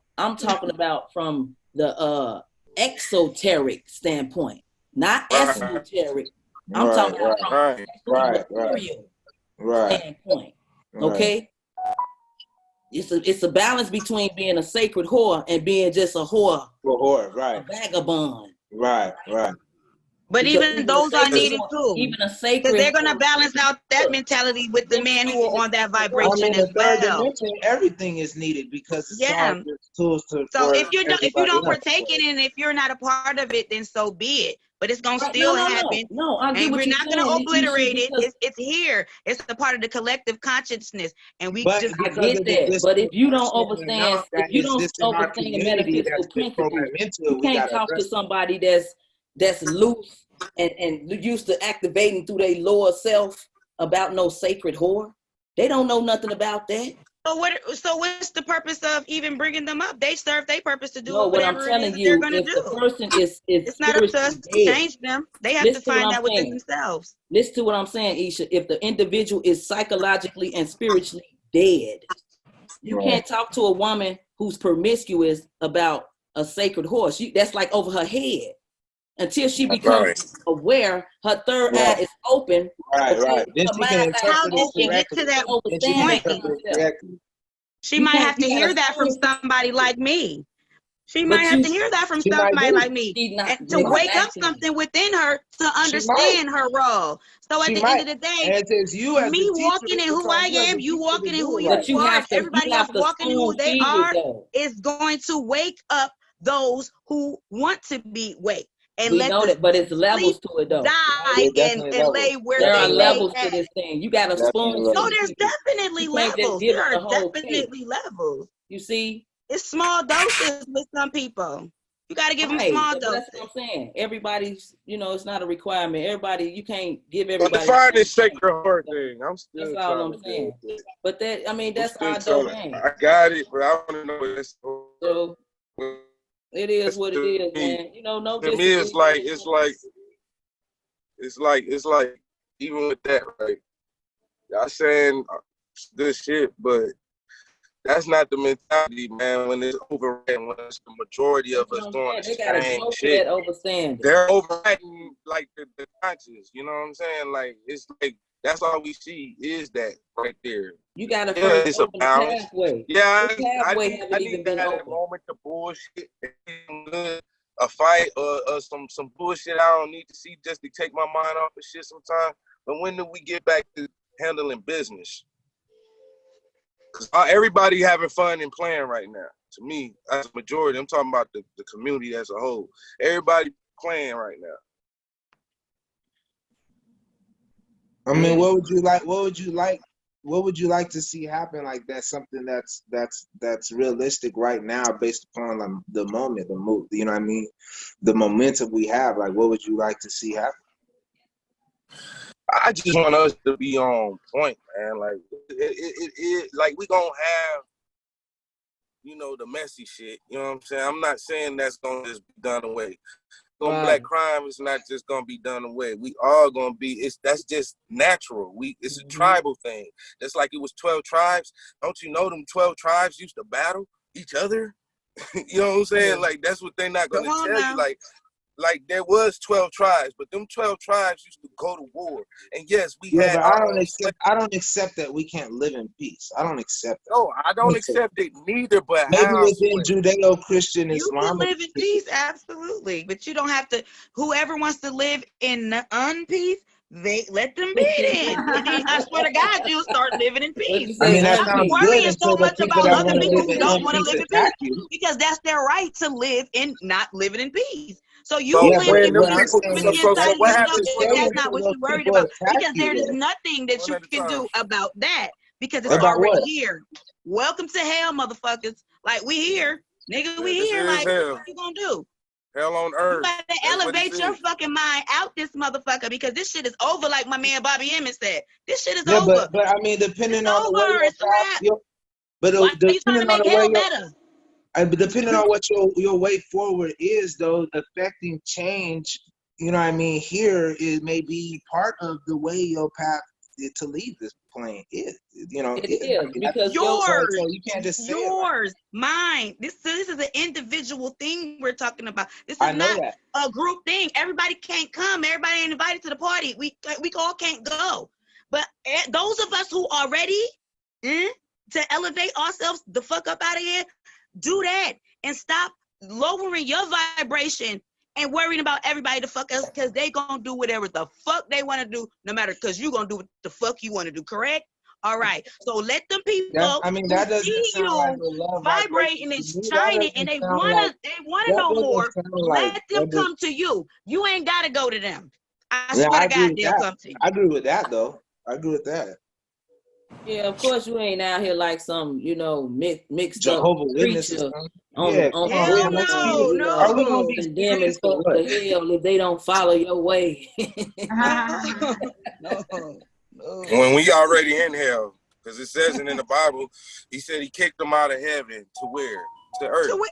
from the exoteric standpoint, not esoteric. I'm talking about from material standpoint. Okay? It's a balance between being a sacred whore and being just a whore. A vagabond. Right. But even those are needed too. Even a sacred. Because they're gonna balance out that mentality with the men who are on that vibration as well. Everything is needed because tools to. So if you don't partake in it, and if you're not a part of it, then so be it. But it's gonna still happen. No, I get and what we're not gonna obliterate it. It's here. It's a part of the collective consciousness, and we just. I get that. But if you don't understand, metaphysical principles, you can't talk to somebody that's loose and used to activating through their lower self about no sacred whore. They don't know nothing about that. So what's the purpose of even bringing them up? They serve their purpose to do whatever what I'm telling you, they're going to do. The person is it's not up to us to change them. They have to find out within themselves. Listen to what I'm saying, Isha. If the individual is psychologically and spiritually dead, you can't talk to a woman who's promiscuous about a sacred whore. That's like over her head. Until she becomes aware, her third eye is open. Right. Then she can interpret it correctly. Get to that point. She might have to hear that from somebody like me. She might have to hear that from somebody like me to wake up something within her to understand her role. So at the end of the day, me walking in who I am, you walking in who you are, everybody else walking in who they are is going to wake up those who want to be waked. And we know that, but it's levels to it though. Die and lay where there are levels to this thing. You got a spoon. No, there's definitely levels. There are definitely levels. You see, it's small doses with some people. You got to give them small doses. That's what I'm saying. Everybody's, it's not a requirement. Everybody, you can't give everybody. But define this sacred heart thing. I'm still. That's all I'm saying. But that's our domain. I got it, but I want to know what it's. So. It is what it is, man. No. To me, it's like even with that, right? Y'all saying good shit, but that's not the mentality, man. When it's overridden, when it's the majority of us doing the same shit, they're overriding like the conscious. You know what I'm saying? Like it's like that's all we see is that right there. You gotta it's a balance. Yeah, I need to have that moment to bullshit, a fight or some bullshit I don't need to see just to take my mind off of shit sometimes. But when do we get back to handling business? Because everybody having fun and playing right now. To me, as a majority, I'm talking about the community as a whole. Everybody playing right now. I mean, what would you like? What would you like? What would you like to see happen? Like that's something that's realistic right now, based upon like the moment, the move. You know what I mean? The momentum we have. Like, what would you like to see happen? I just want us to be on point, man. Like, like we gonna have, you know, the messy shit. You know what I'm saying? I'm not saying that's gonna just be done away. Black crime is not just gonna be done away. We all gonna be. That's just natural. It's a tribal thing. Just like it was 12 tribes. Don't you know them 12 tribes used to battle each other? You know what I'm saying? Like that's what they're not gonna tell you. Like there was 12 tribes, but them 12 tribes used to go to war. And yes, we had. But I don't accept that we can't live in peace. I don't accept that. No, I don't accept it neither. But maybe within Judeo-Christian Islam, you can live in peace, absolutely. But you don't have to. Whoever wants to live in unpeace, they let them be then. And then I swear to God, you'll start living in peace. I mean, that sounds worrying so much about other people who don't want to live in peace because that's their right to live in not living in peace. So you live in peace with the inside of yourself, but that's not what you're worried about because there is nothing that you can do about that because it's already here. Welcome to hell, motherfuckers. Like we here, nigga, we here. Like what you gonna do? Hell on earth. You gotta elevate your fucking mind out this motherfucker because this shit is over, like my man Bobby Emmett said. This shit is over. But I mean, depending on the way it's wrap. But why are you trying to make hell better? Depending on what your way forward is, though, affecting change, you know what I mean, here it may be part of the way your path to leave this plane is. You know, it is because yours, so you can't just say yours, mine. This is an individual thing we're talking about. This is not a group thing. Everybody can't come. Everybody ain't invited to the party. We all can't go. But those of us who are ready to elevate ourselves the fuck up out of here, do that and stop lowering your vibration and worrying about everybody to fuck us because they gonna do whatever the fuck they want to do, no matter because you gonna do what the fuck you want to do, correct? All right, so let them people that doesn't see you vibrating and shining and they wanna know more. Let them come to you. You ain't gotta go to them. I swear to God, they'll come to you. I agree with that though. I agree with that. Yeah, of course you ain't out here like some, you know, mixed Jehovah's up Witnesses. creature no. Condemning folks to hell if they don't follow your way. No. When we already in hell, because it says it in the Bible, he said he kicked them out of heaven to where? To earth. To where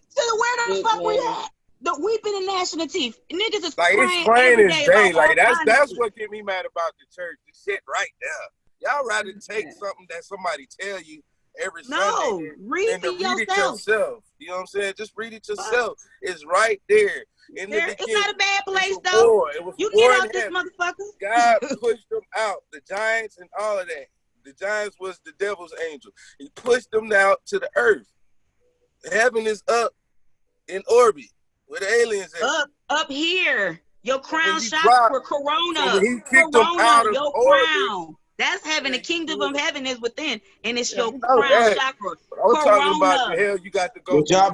the fuck we at? The weeping and gnashing of teeth. Niggas is like crying it's plain every as day. day. Like that's what get me mad about the church. The shit right there. Y'all rather take something that somebody tell you every Sunday read than to read it yourself. You know what I'm saying? Just read it yourself. It's right there. In the beginning, it's not a bad place though. You get out this motherfucker. God pushed them out. The giants and all of that. The giants was the devil's angel. He pushed them out to the earth. Heaven is up in orbit where the aliens at. Up here. Your crown chakra, corona. So when he kicked them out of your orbit, crown. That's heaven. The kingdom of heaven is within, and it's your crown chakra. I'm talking about the hell you got to go. Y'all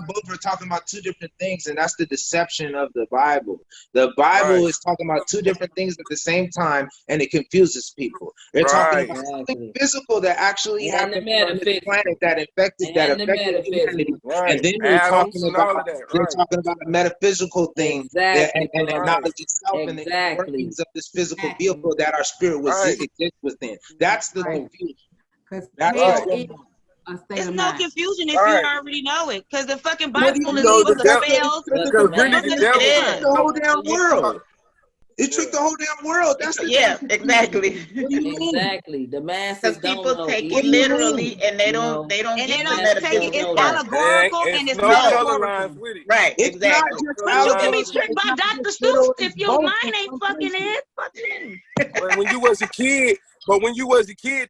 both are talking about two different things, and that's the deception of the Bible. The Bible is talking about two different things at the same time, and it confuses people. They're talking about something physical that actually happened on this planet that affected humanity, and then they're talking about a metaphysical thing and knowledge itself and the workings of this physical vehicle that our spirit was within. That's the confusion. It's no confusion if you already know it, because the fucking Bible is full of spells. The whole damn world. It tricked the whole damn world. That's the exactly. Exactly. The masses don't know. People take it literally, and they don't take it. It's allegorical and it's metaphorical. Right. Exactly. But you can be tricked by Dr. Seuss if your mind ain't fucking in. But when you was a kid,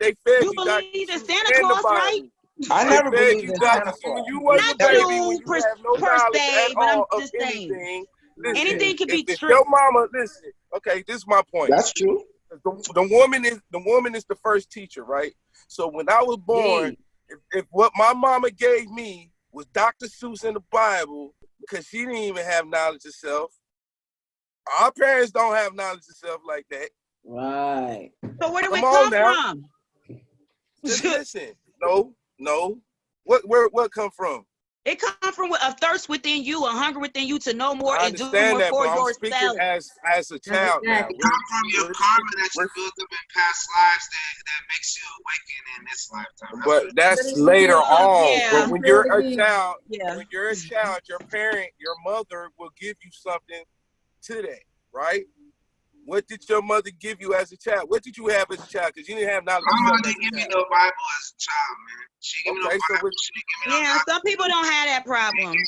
they fed you. You believe in Santa Claus, right? I never believed in Santa Claus. When you was a baby, when you have no knowledge at all of anything. Listen, anything can be if true. Your mama, listen. Okay, this is my point. That's true. The woman is the first teacher, right? So when I was born, if what my mama gave me was Dr. Seuss in the Bible, because she didn't even have knowledge of self. Our parents don't have knowledge of self like that. Right. So where do we come from? Just listen. No. What come from? It comes from a thirst within you, a hunger within you to know more and do more that, for but I'm yourself. speaking as a child now. It comes from your karma that you built up in past lives that makes you awaken in this lifetime. But that's later on. Yeah. But when you're a child, your parent, your mother will give you something today, right? What did your mother give you as a child? What did you have as a child? Because you didn't have knowledge. My mother didn't give me no Bible as a child, man. She gave me no Bible. Yeah, some people don't have that problem. She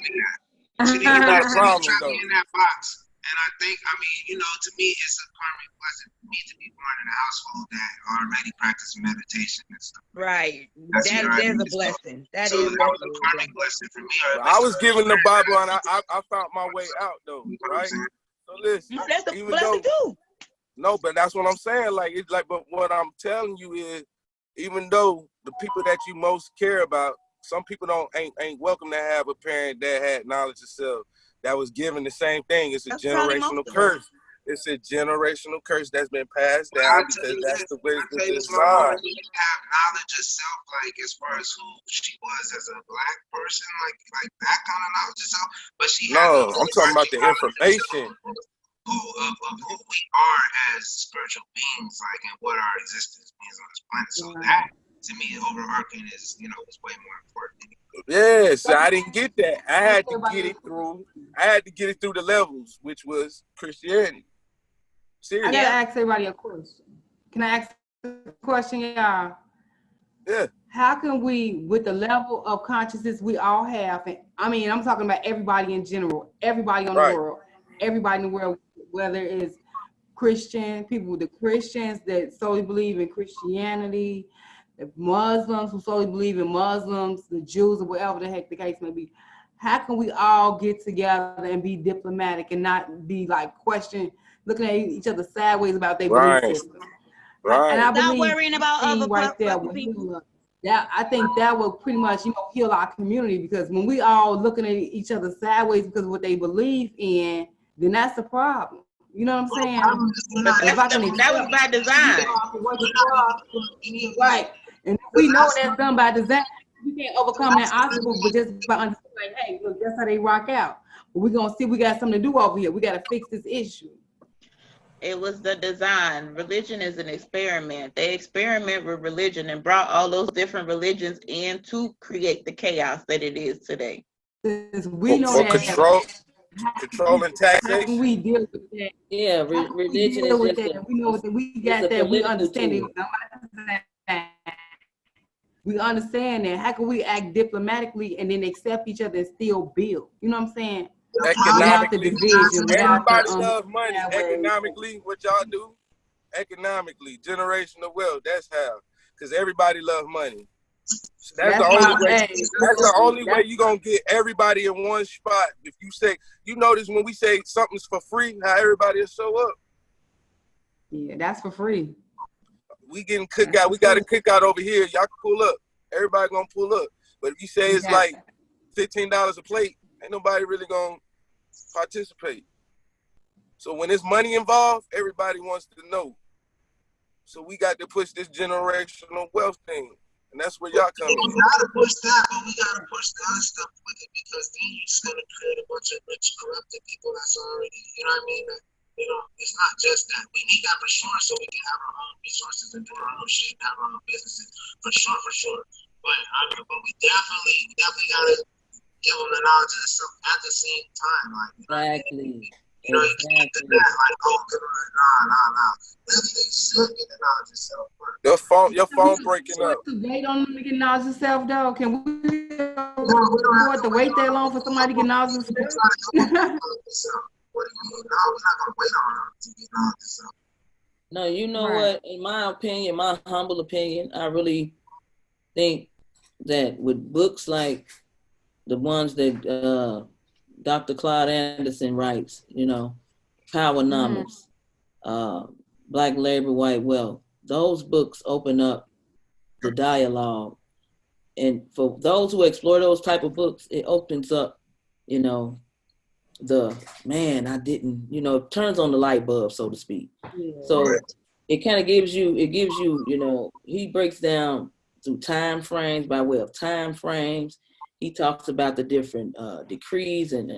didn't give me that problem, though. In that box. And I think, to me, it's a karmic blessing for me to be born in a household that already practices meditation and stuff. Right. That is a blessing. That was a karmic blessing for me. I was given the Bible, and I found my way out, though, right? So listen, that's a blessing too. No, but that's what I'm saying. But what I'm telling you is, even though the people that you most care about, some people ain't welcome to have a parent that had knowledge of self, that was given the same thing. It's a generational curse. It's a generational curse that's been passed down because that's the way it's been designed. My mom didn't have knowledge of self, as far as who she was as a black person, like that kind of knowledge of self. But she I'm talking about the information. Of who we are as spiritual beings, and what our existence means on this planet. So that, to me, overarching is, is way more important. Yeah, so I didn't get that. I had to get it through the levels, which was Christianity. Seriously. I gotta ask everybody a question. Can I ask a question, y'all? Yeah. How can we, with the level of consciousness we all have, and I'm talking about everybody in general, everybody on the world, everybody in the world, whether it's Christian, the Christians that solely believe in Christianity, the Muslims who solely believe in Muslims, the Jews, or whatever the heck the case may be. How can we all get together and be diplomatic and not be looking at each other sideways about their belief system? Right. And I Stop believe worrying about other people. I think that will pretty much, heal our community, because when we all looking at each other sideways because of what they believe in, then that's the problem. You know what I'm saying? That was by design. Right. And if we know that's done by design, we can't overcome that obstacle, but just by understanding, hey, look, that's how they rock out. But we're going to see we got something to do over here. We got to fix this issue. It was the design. Religion is an experiment. They experiment with religion and brought all those different religions in to create the chaos that it is today. We know that control and taxation. How can we deal with that? Yeah, religion is just that? We know that we got that. We understand it. We understand that. How can we act diplomatically and then accept each other and still build? You know what I'm saying? Economically, everybody loves money. Yeah, Economically, what y'all do? Economically, generational wealth. That's how. Because everybody loves money. So that's the only way. That's the only way you're gonna get everybody in one spot. If you say, notice when we say something's for free, how everybody will show up. Yeah, that's for free. We getting cookout. We got a cookout over here. Y'all can pull up. Everybody gonna pull up. But if you say it's like $15 a plate, ain't nobody really gonna participate. So when there's money involved, everybody wants to know. So we got to push this generational wealth thing. And that's where y'all come in. We gotta push that, but we gotta push the other stuff with it, because then you're just gonna create a bunch of rich, corrupted people that's already, it's not just that. We need that for sure, so we can have our own resources and do our own shit, have our own businesses, for sure. But we definitely gotta give them the knowledge of stuff at the same time. Exactly. You can't do that. Nah. They should get the knowledge of self. Your phone breaking up. Wait on them to get knowledge of self, though. Can we afford to wait that long for somebody to get knowledge of self? What do you mean? No, we're not gonna wait on them to get knowledge of self. No, you know what? In my opinion, my humble opinion, I really think that with books like the ones that Dr. Claude Anderson writes, Powernomics, Black Labor, White Wealth. Those books open up the dialogue. And for those who explore those type of books, it opens up, you know, the man, I didn't, you know, it turns on the light bulb, so to speak. Yeah. So it kind of gives you, you know, he breaks down through time frames by way of time frames. He talks about the different decrees and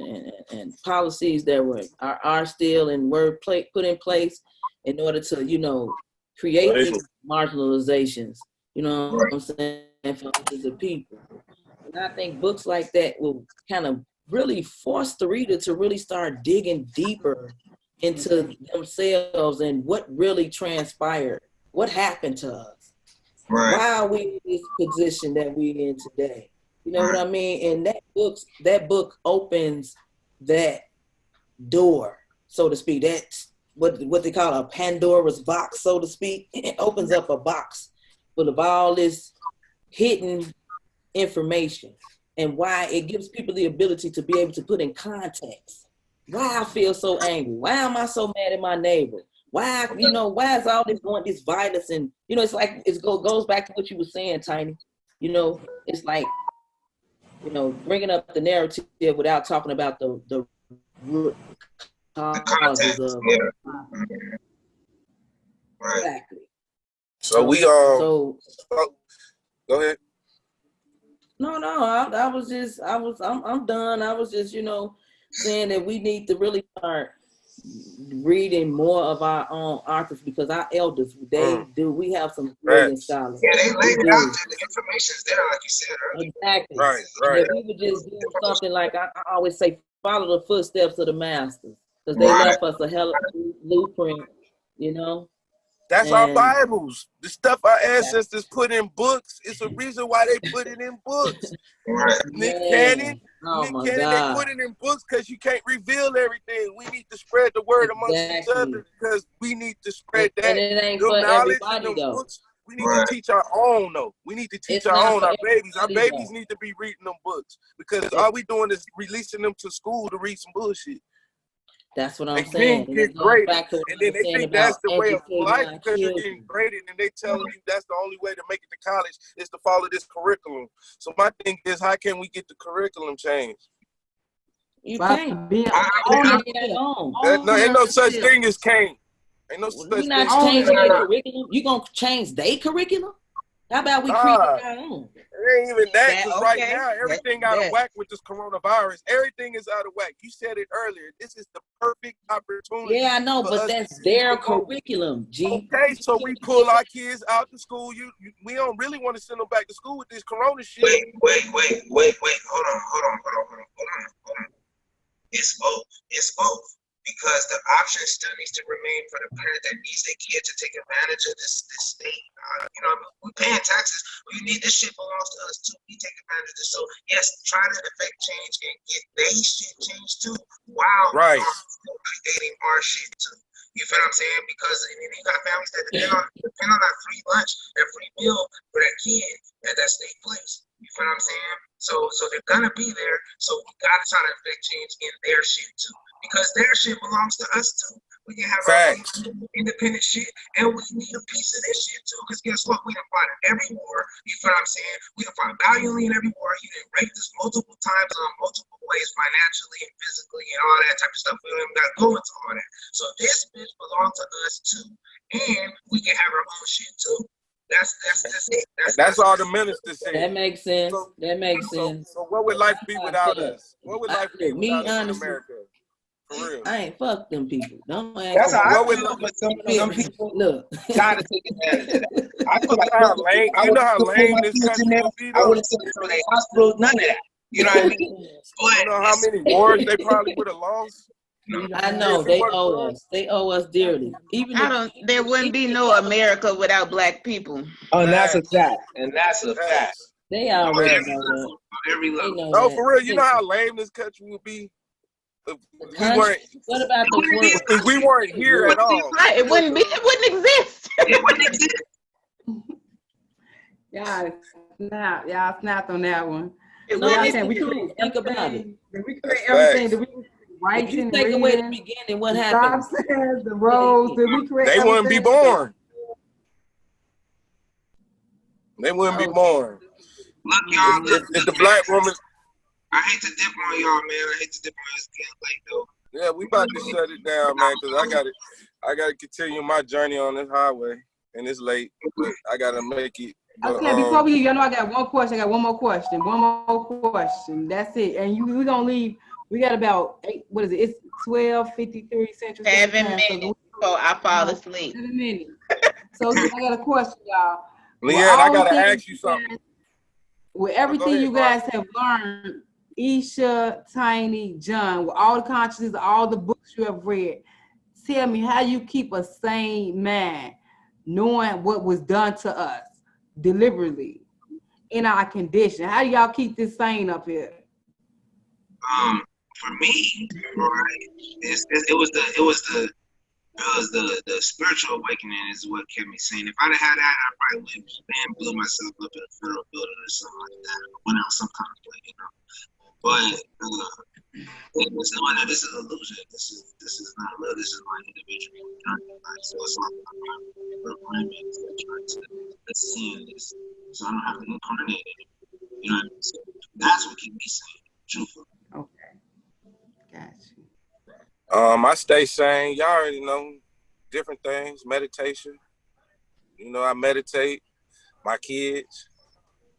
policies that are still and were put in place in order to, you know, create these marginalizations, you know what I'm saying, for the people. And I think books like that will kind of really force the reader to really start digging deeper into themselves and what really transpired, what happened to us, why are we in this position that we're in today. You know what I mean? And that book opens that door, so to speak. That's what they call a Pandora's box, so to speak. It opens up a box full of all this hidden information, and why it gives people the ability to be able to put in context why I feel so angry. Why am I so mad at my neighbor? Why, you know, why is all this going, this violence? And, you know, it's like, it goes back to what you were saying, Tiny. You know, it's like, you know, bringing up the narrative without talking about the root causes of it. Exactly. So we go ahead. No, I'm done. I was just, you know, saying that we need to really start reading more of our own authors, because our elders, we have some brilliant scholars. Yeah, they laid it out there. The information's there, like you said earlier. Exactly. Right. If we would just do something like, I always say, follow the footsteps of the masters, because they left us a hell of a blueprint, you know. That's our Bibles. The stuff our ancestors put in books. It's a reason why they put it in books. Nick Cannon, they put it in books because you can't reveal everything. We need to spread the word amongst each other, because we need to spread that. And it ain't for everybody, though. Books, we need to teach our own, though. We need to teach our own. Our babies need to be reading them books, because all we doing is releasing them to school to read some bullshit. That's what I'm saying. Get graded, and then they think that's the way of life, because you're getting graded, and they telling you that's the only way to make it to college is to follow this curriculum. So my thing is, how can we get the curriculum changed? You can't. Ain't no such thing as can't. Ain't no such thing. You're not changing their curriculum. You gonna change their curriculum? How about we create our own? It ain't even that, because right now everything out of whack with this coronavirus. Everything is out of whack. You said it earlier. This is the perfect opportunity. Yeah, I know, but that's their curriculum, G. Okay, so we pull our kids out to school. We don't really want to send them back to school with this corona shit. Wait. Hold on. It's both. Because the option still needs to remain for the parent that needs their kid to take advantage of this state. You know, we're paying taxes. We need this shit belongs to us too. We take advantage of this. So yes, try to affect change and get their shit changed too, while still creating our shit too. You feel what I'm saying? Because you got families that depend on that free lunch, that free meal for their kid at that state place. You feel what I'm saying? So they're gonna be there. So we gotta try to affect change in their shit too. Because their shit belongs to us too. We can have our own independent shit, and we need a piece of this shit too. Because guess what? We done fought in every war. You feel what I'm saying? We done fought valiantly in every war. He done raped us multiple times in multiple ways, financially and physically, and all that type of stuff. We don't even gotta go into all that. So this bitch belongs to us too, and we can have our own shit too. That's it. That's all the minister said. That makes sense. So what would life be without us? What would life be without us in America? For real. I ain't fuck them people. Don't ask That's how I feel, but some people try to take advantage of that. I feel like you know how lame this country would be, though? I wouldn't send them to their hospitals, none of that. You know what I mean? You know how many wars they probably would have lost? I know they owe us. They owe us dearly. There wouldn't be no America without black people. Oh, and that's a fact. They already know that. Every level. No, for real. You know how lame this country would be? What about the if we weren't here at all? It wouldn't exist. It wouldn't exist. Y'all snapped on that one. We create everything. Rights and take reading, away the beginning, what happens? Stop saying the roads. Did we create? They wouldn't be born. They wouldn't be born. Look, y'all. If the black woman. I hate to dip on y'all, man. I hate to dip on this game late though. Yeah, we about to shut it down, man, because I gotta continue my journey on this highway, and it's late, but I gotta make it. Okay, before we leave, I know I got one question. I got one more question. That's it. And we're gonna leave. We got about 8. What is it? It's 12:53 Central. 7 minutes before I fall asleep. 7 minutes. So I got a question, y'all. Leanne, I gotta ask you something. With everything you guys have learned, Isha, Tiny, John, with all the consciousness, all the books you have read, tell me how you keep a sane mind, knowing what was done to us deliberately in our condition. How do y'all keep this sane up here? For me, right, it was the spiritual awakening is what kept me sane. If I'd have had that, I probably would have blew myself up in a federal building or something like that. Went out some kind of way, you know. But it's knowing that this is an illusion. This is not real. This is my individual journey. So it's all about trying to see this, so I don't have to incarnate it. You know what I mean? So that's what keeps me sane, truthfully. Okay, got you. I stay sane. Y'all already know different things. Meditation. You know, I meditate. My kids,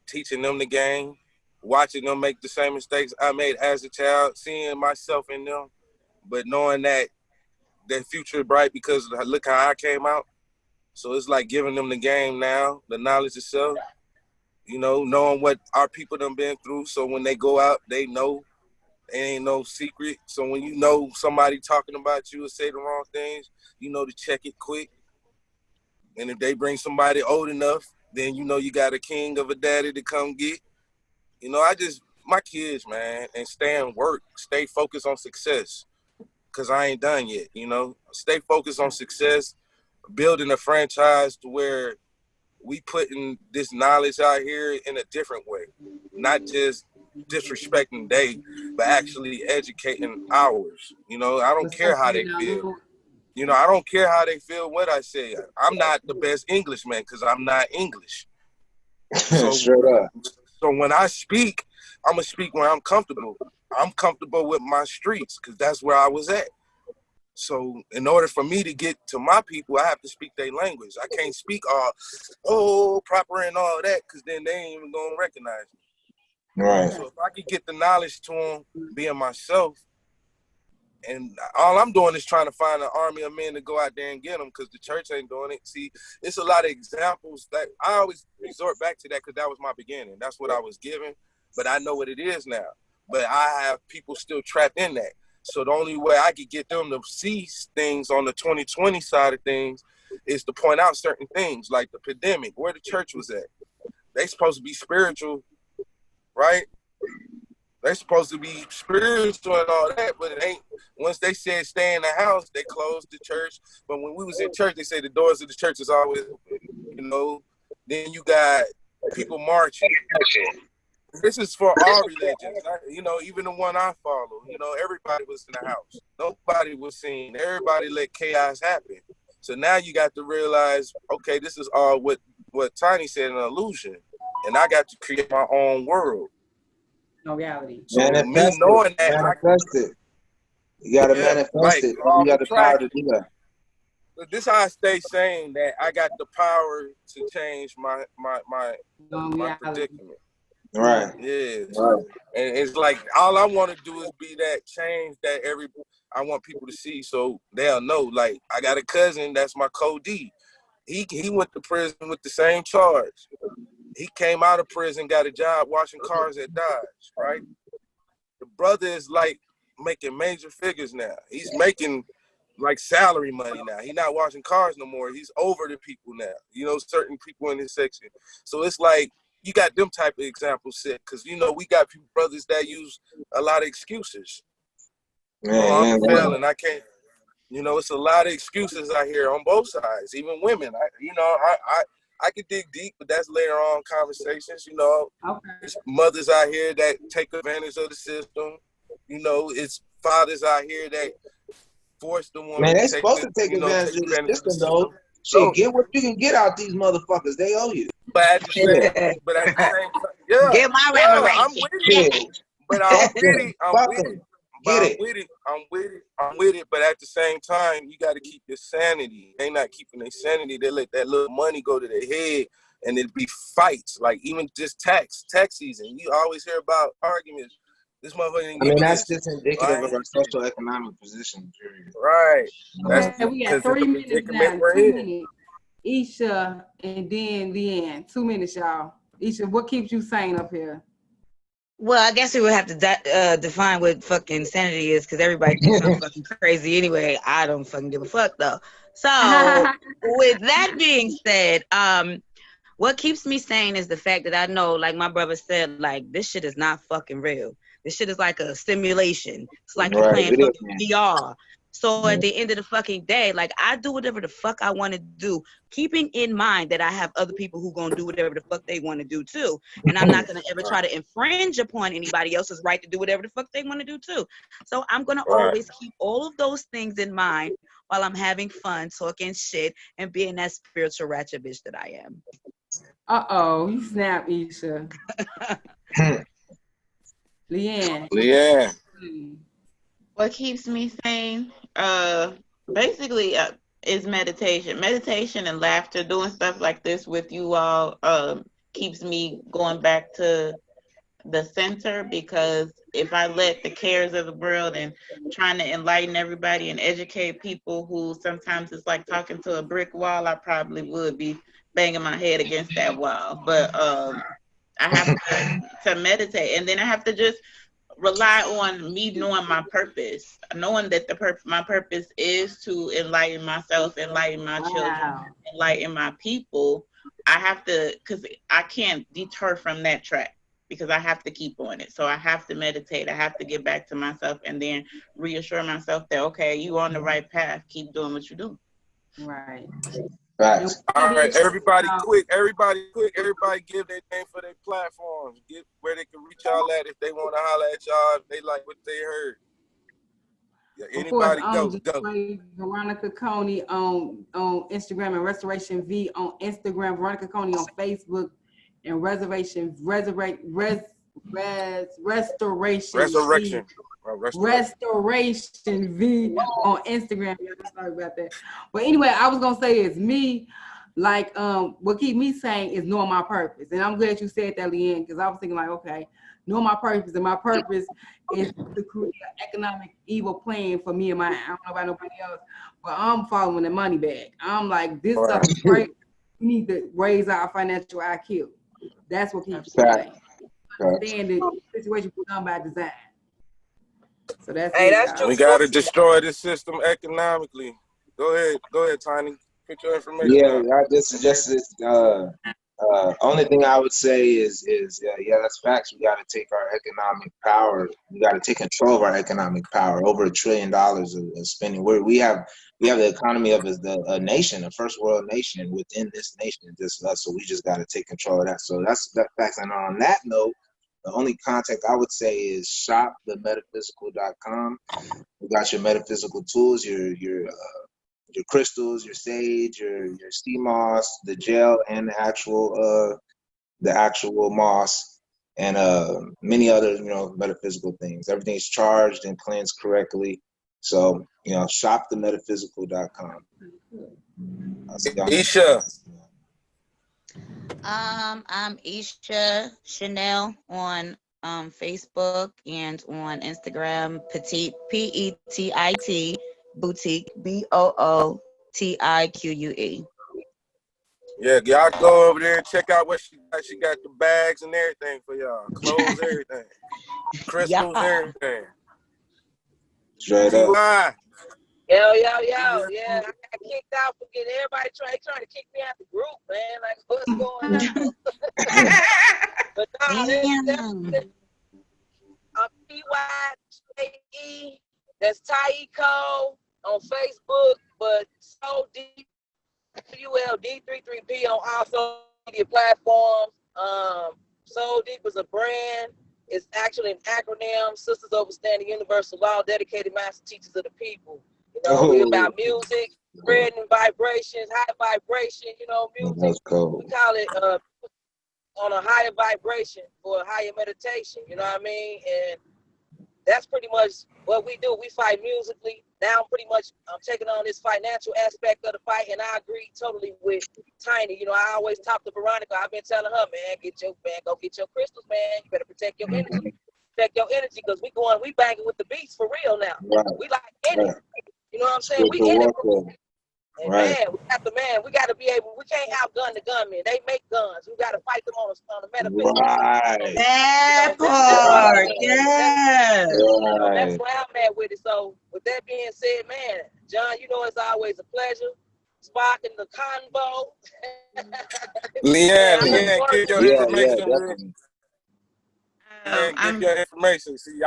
teaching them the game. Watching them make the same mistakes I made as a child, seeing myself in them, but knowing that their future is bright because look how I came out. So it's like giving them the game now, the knowledge itself, you know, knowing what our people done been through. So when they go out, they know it ain't no secret. So when you know somebody talking about you or say the wrong things, you know to check it quick. And if they bring somebody old enough, then you know you got a king of a daddy to come get. You know, my kids, man, and stay in work, stay focused on success, because I ain't done yet, you know. Stay focused on success, building a franchise to where we putting this knowledge out here in a different way, not just disrespecting they, but actually educating ours. You know, I don't care how they feel. You know, I don't care how they feel what I say. I'm not the best Englishman because I'm not English. So, straight up. So when I speak, I'm going to speak where I'm comfortable. I'm comfortable with my streets because that's where I was at. So in order for me to get to my people, I have to speak their language. I can't speak all proper and all that because then they ain't even going to recognize me. Right. So if I could get the knowledge to them, being myself, and all I'm doing is trying to find an army of men to go out there and get them because the church ain't doing it. See, it's a lot of examples that I always resort back to that because that was my beginning. That's what I was given, but I know what it is now. But I have people still trapped in that. So the only way I could get them to see things on the 2020 side of things is to point out certain things like the pandemic, where the church was at. They supposed to be spiritual, right? They supposed to be spiritual and all that, but it ain't. Once they said stay in the house, they closed the church. But when we was in church, they say the doors of the church is always open, you know. Then you got people marching. This is for all religions, you know, even the one I follow. You know, everybody was in the house. Nobody was seen. Everybody let chaos happen. So now you got to realize, okay, this is all what Tiny said, an illusion. And I got to create my own world. No reality. So me knowing that, manifest it. You gotta manifest it. You got the power to do that. But this how I stay saying that I got the power to change my predicament. Right. Yeah. Right. And it's like all I want to do is be that change that I want people to see so they'll know. Like I got a cousin that's my co-D. He went to prison with the same charge. He came out of prison, got a job washing cars at Dodge, right? The brother is like making major figures now. He's making like salary money now. He's not washing cars no more. He's over the people now. You know, certain people in his section. So it's like you got them type of examples set because, you know, we got people, brothers that use a lot of excuses. I'm failing. I can't. You know, it's a lot of excuses out here on both sides, even women. I could dig deep, but that's later on conversations. You know, There's mothers out here that take advantage of the system. You know, it's fathers out here that force the woman. Man, to they take supposed the, to take advantage of the system, though. system. Shit, get what you can get out these motherfuckers. They owe you. But at the same time, yeah, get my I'm reparation. with it. But I'm with it. But at the same time, you got to keep your sanity. They not keeping their sanity. They let that little money go to their head, and it be fights. Like even just tax season. You always hear about arguments. This motherfucker didn't give me that's this. just indicative of our social economic position, period. Right. Okay, we got 3 minutes now. 2 minutes. Isha and then Leanne. 2 minutes, y'all. Isha, what keeps you sane up here? Well, I guess we would have to define what fucking sanity is, because everybody thinks I'm fucking crazy anyway. I don't fucking give a fuck though. So with that being said, what keeps me sane is the fact that I know, like my brother said, like this shit is not fucking real. This shit is like a simulation. It's like you're playing fucking VR. So at the end of the fucking day, like I do whatever the fuck I want to do, keeping in mind that I have other people who gonna do whatever the fuck they want to do too. And I'm not gonna ever try to infringe upon anybody else's right to do whatever the fuck they want to do too. So I'm gonna always keep all of those things in mind while I'm having fun, talking shit, and being that spiritual ratchet bitch that I am. Uh-oh, you snap, Isha. Leanne. What keeps me sane? Basically, is meditation and laughter. Doing stuff like this with you all keeps me going back to the center, because if I let the cares of the world and trying to enlighten everybody and educate people who sometimes it's like talking to a brick wall, I probably would be banging my head against that wall. But I have to meditate, and then I have to just rely on me knowing my purpose, knowing that my purpose is to enlighten myself, enlighten my children, enlighten my people. I have to, because I can't deter from that track, because I have to keep on it. So I have to meditate. I have to get back to myself and then reassure myself that, okay, you on the right path. Keep doing what you do. Right. Facts. All right, everybody quick. Everybody give their name for their platforms. Get where they can reach y'all at if they want to holler at y'all, if they like what they heard. Yeah, anybody go. Veronica Coney on Instagram, and Restoration V on Instagram, Veronica Coney on Facebook, and Restoration V on Instagram. Sorry about that. But anyway, I was gonna say is me, like what keep me saying is knowing my purpose. And I'm glad you said that, Leanne, because I was thinking like, okay, knowing my purpose, and my purpose is to create an economic evil plan for me and my, I don't know about nobody else, but I'm following the money bag. I'm like, this stuff is crazy. We need to raise our financial IQ. That's what keeps me saying. Understand the situation was done by design. So that's true. We gotta destroy this system economically. Go ahead, Tiny. Put your information. Yeah, this is just this. Only thing I would say is that's facts. We got to take our economic power. We got to take control of our economic power. Over $1 trillion of spending. We have the economy of a nation, a first world nation within this nation. Just us. So we just got to take control of that. So that's facts. And on that note, the only contact I would say is shopthemetaphysical.com. We got your metaphysical tools, your crystals, your sage, your sea moss, the gel, and the actual moss, and many other metaphysical things. Everything's charged and cleansed correctly. So shopthemetaphysical.com. Isha. I'm Isha Chanel on Facebook and on Instagram. Petite PETIT Boutique BOOTIQUE. Yeah, y'all go over there and check out what she got. She got the bags and everything for y'all. Clothes, everything. Crystals, everything. Straight up. Yo. Yeah, I got kicked out for getting everybody trying to kick me out the group, man. Like, what's going on? But no, PYJE, that's Taiko on Facebook, but So Deep, ULD33P on all social media platforms. So Deep is a brand. It's actually an acronym, Sisters Overstanding Universal Law, dedicated master teachers of the people. You know, we about music, spreading vibrations, high vibration, you know, music. We call it on a higher vibration for a higher meditation, you know what I mean? And that's pretty much what we do. We fight musically. Now I'm taking on this financial aspect of the fight, and I agree totally with Tiny. You know, I always talk to Veronica. I've been telling her, man, go get your crystals, man. You better protect your energy. Protect your energy, because we banging with the beats for real now. Right. We like in it. You know what I'm saying? We in it. And man, we got to be able, we can't outgun the gunmen. They make guns. We got to fight them on a metaphysical. Right. That part, yeah. That's where I'm at with it. So with that being said, man, John, you know, it's always a pleasure. Sparking the convo. Leanne, give your information. Give your information. See,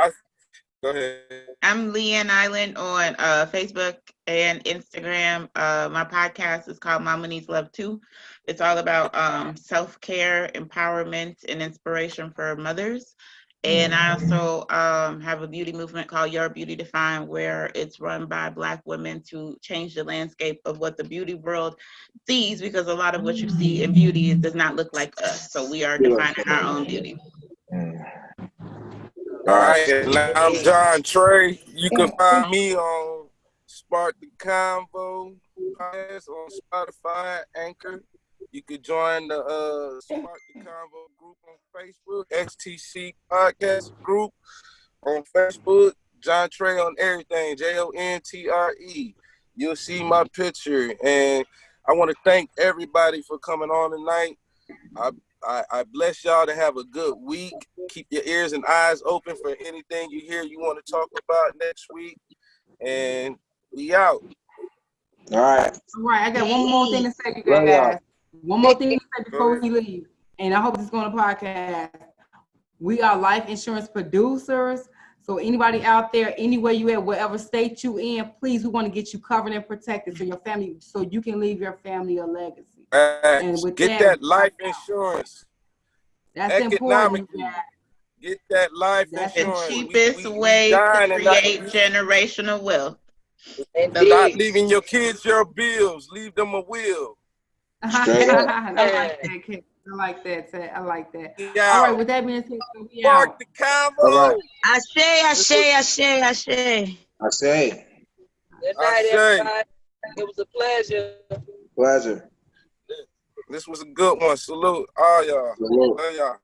go ahead. I'm Ann Elland on Facebook and Instagram. My podcast is called Mama Needs Love Too. It's all about self-care, empowerment, and inspiration for mothers. And I also have a beauty movement called Your Beauty Defined, where it's run by Black women to change the landscape of what the beauty world sees, because a lot of what you see in beauty does not look like us. So we are defining our own beauty. All right, and I'm JonTre. You can find me on Spark the Convo podcast on Spotify, Anchor. You could join the Spark the Convo group on Facebook, STC Podcast group on Facebook, JonTre on everything, JonTre. You'll see my picture, and I want to thank everybody for coming on tonight. I bless y'all to have a good week. Keep your ears and eyes open for anything you hear you want to talk about next week. And we out. All right. I got one more thing to say to you guys. One more thing to say before we leave. And I hope this is going to podcast. We are life insurance producers. So anybody out there, anywhere you at, whatever state you in, please, we want to get you covered and protected so your family, so you can leave your family a legacy. And with get that life insurance. That's important. Get that life insurance. The cheapest way to create generational wealth. Stop leaving your kids your bills. Leave them a will. I like that. Yeah. All right, with that being said, we Spark the Convo. Ashe. Good night, everybody. It was a pleasure. Pleasure. This was a good one. Salute all y'all. Love y'all.